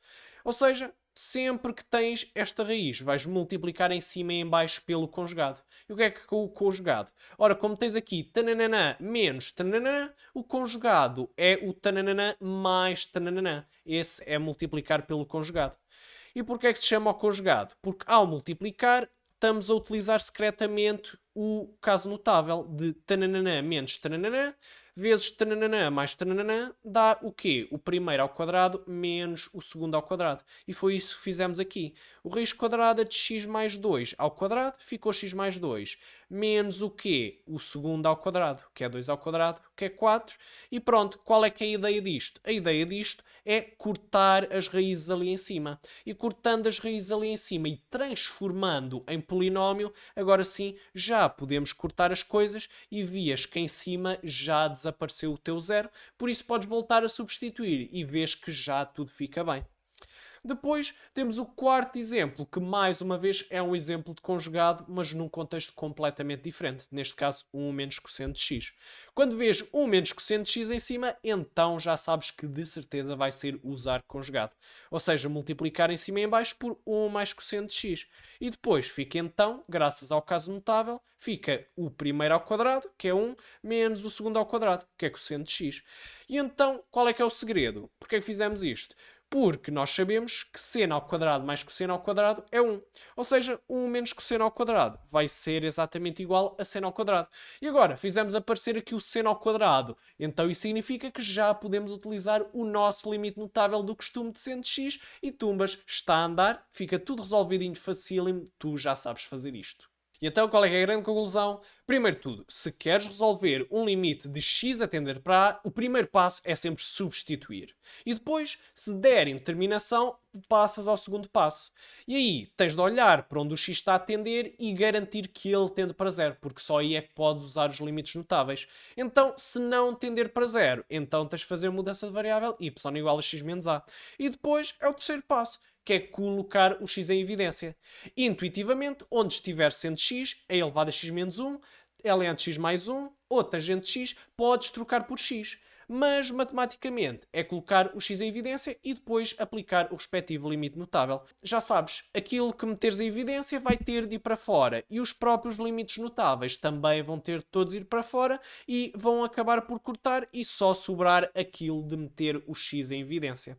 Ou seja, sempre que tens esta raiz, vais multiplicar em cima e em baixo pelo conjugado. E o que é o conjugado? Ora, como tens aqui tananana menos tananana, o conjugado é o tananana mais tananana. Esse é multiplicar pelo conjugado. E porquê é que se chama ao conjugado? Porque ao multiplicar, estamos a utilizar secretamente o caso notável de tananana menos tananana, vezes tananã mais tananã dá o quê? O primeiro ao quadrado menos o segundo ao quadrado. E foi isso que fizemos aqui. O raiz quadrada de x mais 2 ao quadrado ficou x mais 2. Menos o quê? O segundo ao quadrado, que é 2 ao quadrado, que é 4. E pronto, qual é que é a ideia disto? A ideia disto é cortar as raízes ali em cima. E cortando as raízes ali em cima e transformando em polinómio, agora sim já podemos cortar as coisas e vias que em cima já desapareceu o teu zero, por isso podes voltar a substituir e vês que já tudo fica bem. Depois temos o quarto exemplo, que mais uma vez é um exemplo de conjugado, mas num contexto completamente diferente. Neste caso, 1 menos cosseno de x. Quando vês 1 menos cosseno de x em cima, então já sabes que de certeza vai ser usar conjugado. Ou seja, multiplicar em cima e em baixo por 1 mais cosseno de x. E depois fica então, graças ao caso notável, fica o primeiro ao quadrado, que é 1, menos o segundo ao quadrado, que é cosseno de x. E então, qual é que é o segredo? Porquê é que fizemos isto? Porque nós sabemos que seno ao quadrado mais cosseno ao quadrado é 1. Ou seja, 1 menos cosseno ao quadrado vai ser exatamente igual a seno ao quadrado. E agora, fizemos aparecer aqui o seno ao quadrado. Então isso significa que já podemos utilizar o nosso limite notável do costume de seno de x e tumbas, está a andar, fica tudo resolvidinho, facílimo, tu já sabes fazer isto. E então, qual é que é a grande conclusão? Primeiro de tudo, se queres resolver um limite de x a tender para a, o primeiro passo é sempre substituir. E depois, se der indeterminação, passas ao segundo passo. E aí, tens de olhar para onde o x está a tender e garantir que ele tende para zero, porque só aí é que podes usar os limites notáveis. Então, se não tender para zero, então tens de fazer mudança de variável y igual a x menos a. E depois é o terceiro passo, que é colocar o x em evidência. Intuitivamente, onde estiver sendo x é elevado a x menos 1, ln de x mais 1 ou tangente de x, podes trocar por x. Mas matematicamente é colocar o x em evidência e depois aplicar o respectivo limite notável. Já sabes, aquilo que meteres em evidência vai ter de ir para fora e os próprios limites notáveis também vão ter de todos ir para fora e vão acabar por cortar e só sobrar aquilo de meter o x em evidência.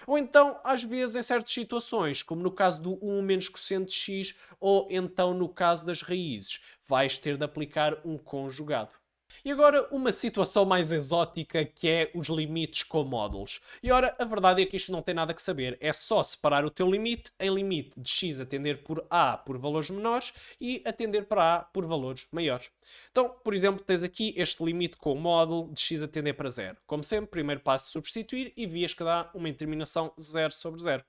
Ou então, às vezes, em certas situações, como no caso do 1 menos cosseno de x ou então no caso das raízes, vais ter de aplicar um conjugado. E agora uma situação mais exótica que é os limites com módulos. E ora, a verdade é que isto não tem nada que saber. É só separar o teu limite em limite de x a tender por a por valores menores e a tender para a por valores maiores. Então, por exemplo, tens aqui este limite com módulo de x a tender para zero. Como sempre, primeiro passo substituir e vias que dá uma indeterminação 0 sobre 0.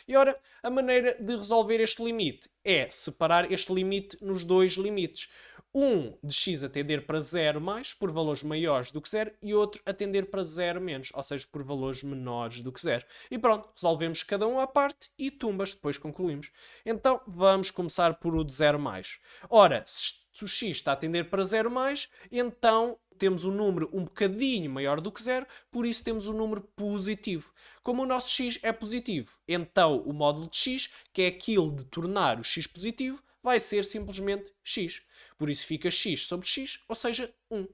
E ora, a maneira de resolver este limite é separar este limite nos dois limites. Um de x a tender para 0 mais, por valores maiores do que 0, e outro a tender para 0 menos, ou seja, por valores menores do que 0. E pronto, resolvemos cada um à parte e tumbas, depois concluímos. Então, vamos começar por o de 0 mais. Ora, se o x está a tender para 0 mais, então temos um número um bocadinho maior do que 0, por isso temos um número positivo. Como o nosso x é positivo, então o módulo de x, que é aquilo de tornar o x positivo, vai ser simplesmente x. Por isso fica x sobre x, ou seja, 1.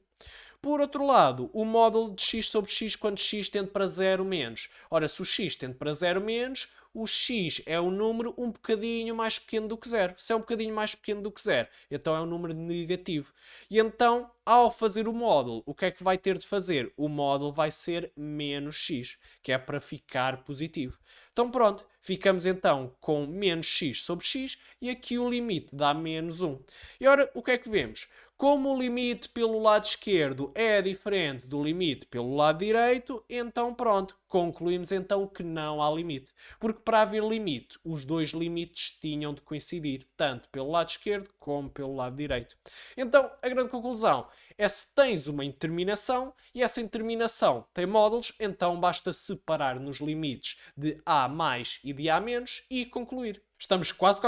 Por outro lado, o módulo de x sobre x quando x tende para 0 menos. Ora, se o x tende para 0 menos, o x é um número um bocadinho mais pequeno do que 0. Se é um bocadinho mais pequeno do que 0, então é um número negativo. E então, ao fazer o módulo, o que é que vai ter de fazer? O módulo vai ser menos x, que é para ficar positivo. Então pronto, ficamos então com menos x sobre x e aqui o limite dá menos 1. E ora, o que é que vemos? Como o limite pelo lado esquerdo é diferente do limite pelo lado direito, então pronto, concluímos então que não há limite. Porque para haver limite, os dois limites tinham de coincidir, tanto pelo lado esquerdo como pelo lado direito. Então, a grande conclusão é se tens uma indeterminação e essa indeterminação tem módulos, então basta separar nos limites de A mais e de A menos e concluir. Estamos quase.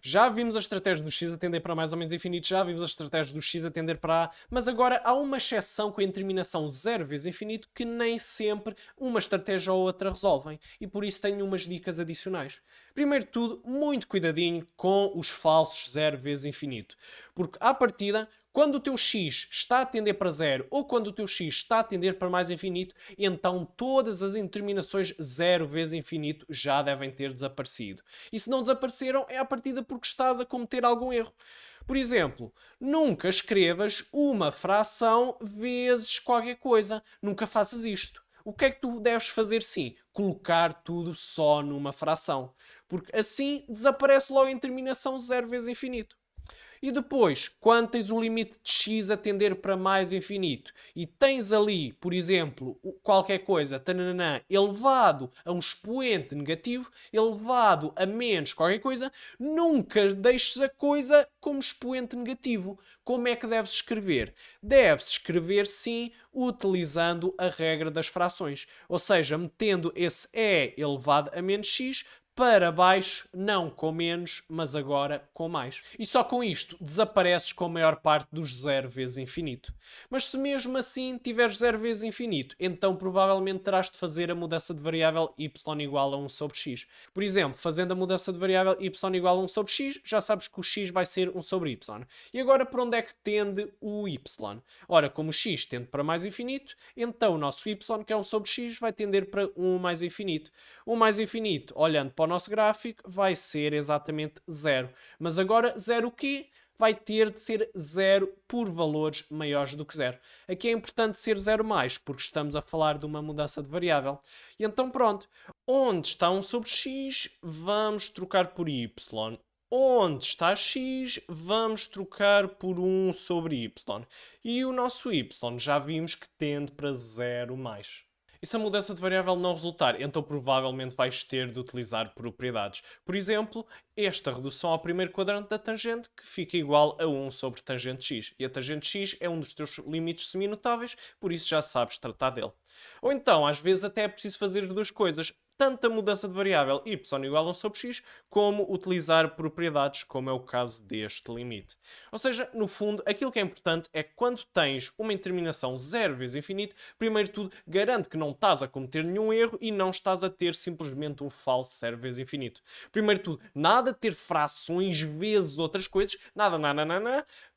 Já vimos a estratégia do x a tender para mais ou menos infinito, já vimos a estratégia do x a tender para a, mas agora há uma exceção com a indeterminação 0 vezes infinito que nem sempre uma estratégia ou outra resolvem. E por isso tenho umas dicas adicionais. Primeiro de tudo, muito cuidadinho com os falsos 0 vezes infinito. Porque à partida, quando o teu x está a tender para 0 ou quando o teu x está a tender para mais infinito, então todas as indeterminações 0 vezes infinito já devem ter desaparecido. E se não desapareceram, é à partida porque estás a cometer algum erro. Por exemplo, nunca escrevas uma fração vezes qualquer coisa. Nunca faças isto. O que é que tu deves fazer sim? Colocar tudo só numa fração. Porque assim desaparece logo em terminação zero vezes infinito. E depois, quando tens o limite de x a tender para mais infinito e tens ali, por exemplo, qualquer coisa tananã, elevado a um expoente negativo, elevado a menos qualquer coisa, nunca deixes a coisa como expoente negativo. Como é que deves escrever? Deves escrever sim utilizando a regra das frações, ou seja, metendo esse e elevado a menos x para baixo, não com menos, mas agora com mais. E só com isto desapareces com a maior parte dos zero vezes infinito. Mas se mesmo assim tiveres zero vezes infinito, então provavelmente terás de fazer a mudança de variável y igual a 1 sobre x. Por exemplo, fazendo a mudança de variável y igual a 1 sobre x, já sabes que o x vai ser 1 sobre y. E agora para onde é que tende o y? Ora, como o x tende para mais infinito, então o nosso y, que é 1 sobre x, vai tender para 1 mais infinito. 1 mais infinito, olhando para o nosso gráfico, vai ser exatamente zero. Mas agora, zero o quê? Vai ter de ser zero por valores maiores do que zero. Aqui é importante ser zero mais, porque estamos a falar de uma mudança de variável. E então pronto, onde está 1 sobre x, vamos trocar por y. Onde está x, vamos trocar por 1 sobre y. E o nosso y já vimos que tende para zero mais. E se a mudança de variável não resultar, então provavelmente vais ter de utilizar propriedades. Por exemplo, esta redução ao primeiro quadrante da tangente, que fica igual a 1 sobre tangente x. E a tangente x é um dos teus limites seminotáveis, por isso já sabes tratar dele. Ou então, às vezes até é preciso fazer as duas coisas. Tanto a mudança de variável y igual a 1 sobre x, como utilizar propriedades, como é o caso deste limite. Ou seja, no fundo, aquilo que é importante é que quando tens uma interminação zero vezes infinito, primeiro de tudo, garante que não estás a cometer nenhum erro e não estás a ter simplesmente um falso zero vezes infinito. Primeiro de tudo, nada de ter frações vezes outras coisas, nada,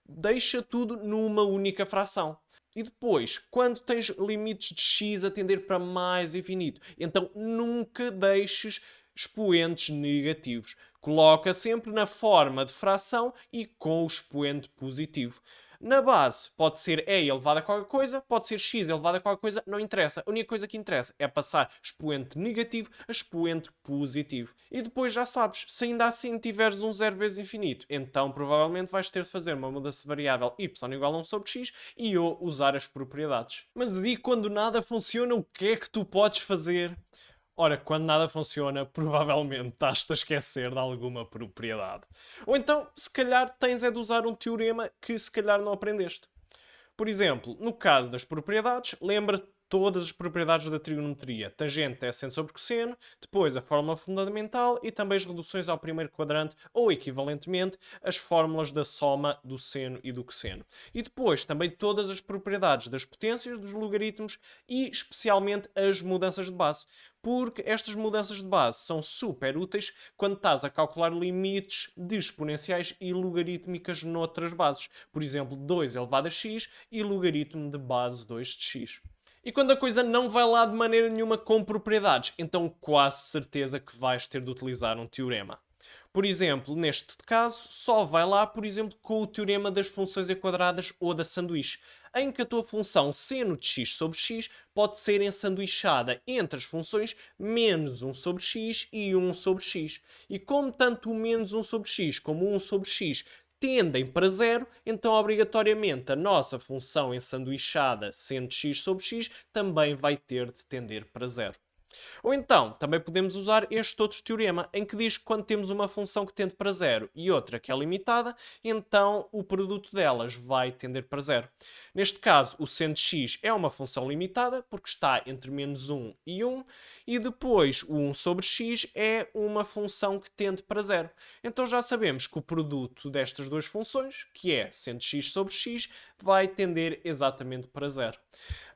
deixa tudo numa única fração. E depois, quando tens limites de x a tender para mais infinito, então nunca deixes expoentes negativos. Coloca sempre na forma de fração e com o expoente positivo. Na base, pode ser e elevado a qualquer coisa, pode ser x elevado a qualquer coisa, não interessa. A única coisa que interessa é passar expoente negativo a expoente positivo. E depois já sabes, se ainda assim tiveres um zero vezes infinito, então provavelmente vais ter de fazer uma mudança de variável y igual a 1 sobre x e ou usar as propriedades. Mas e quando nada funciona, o que é que tu podes fazer? Ora, quando nada funciona, provavelmente estás-te a esquecer de alguma propriedade. Ou então, se calhar, tens é de usar um teorema que se calhar não aprendeste. Por exemplo, no caso das propriedades, lembra-te todas as propriedades da trigonometria. Tangente é seno sobre cosseno, depois a fórmula fundamental e também as reduções ao primeiro quadrante ou, equivalentemente, as fórmulas da soma do seno e do cosseno. E depois também todas as propriedades das potências, dos logaritmos e, especialmente, as mudanças de base. Porque estas mudanças de base são super úteis quando estás a calcular limites de exponenciais e logarítmicas noutras bases. Por exemplo, 2 elevado a x e logaritmo de base 2 de x. E quando a coisa não vai lá de maneira nenhuma com propriedades, então quase certeza que vais ter de utilizar um teorema. Por exemplo, neste caso, só vai lá, por exemplo, com o teorema das funções enquadradas ou da sanduíche, em que a tua função seno de x sobre x pode ser ensanduichada entre as funções menos 1 sobre x e 1 sobre x. E como tanto o menos 1 sobre x como o 1 sobre x tendem para zero, então obrigatoriamente a nossa função ensanduichada seno de x sobre x também vai ter de tender para zero. Ou então, também podemos usar este outro teorema, em que diz que quando temos uma função que tende para zero e outra que é limitada, então o produto delas vai tender para zero. Neste caso, o seno de x é uma função limitada, porque está entre menos 1 e 1, e depois o 1 sobre x é uma função que tende para zero. Então já sabemos que o produto destas duas funções, que é seno de x sobre x, vai tender exatamente para zero.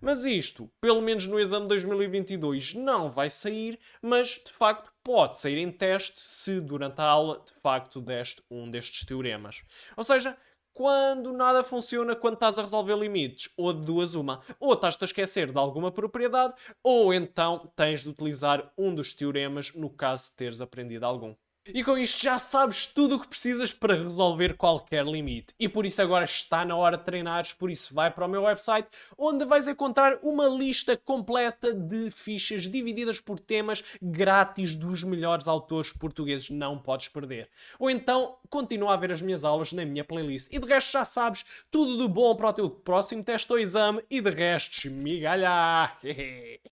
Mas isto, pelo menos no exame de 2022, não vai sair, mas de facto pode sair em teste se durante a aula de facto deste um destes teoremas. Ou seja, quando nada funciona quando estás a resolver limites, ou de duas uma, ou estás-te a esquecer de alguma propriedade, ou então tens de utilizar um dos teoremas no caso de teres aprendido algum. E com isto já sabes tudo o que precisas para resolver qualquer limite. E por isso agora está na hora de treinares, por isso vai para o meu website, onde vais encontrar uma lista completa de fichas divididas por temas grátis dos melhores autores portugueses. Não podes perder. Ou então, continua a ver as minhas aulas na minha playlist. E de resto já sabes, tudo de bom para o teu próximo teste ou exame e de resto, migalha!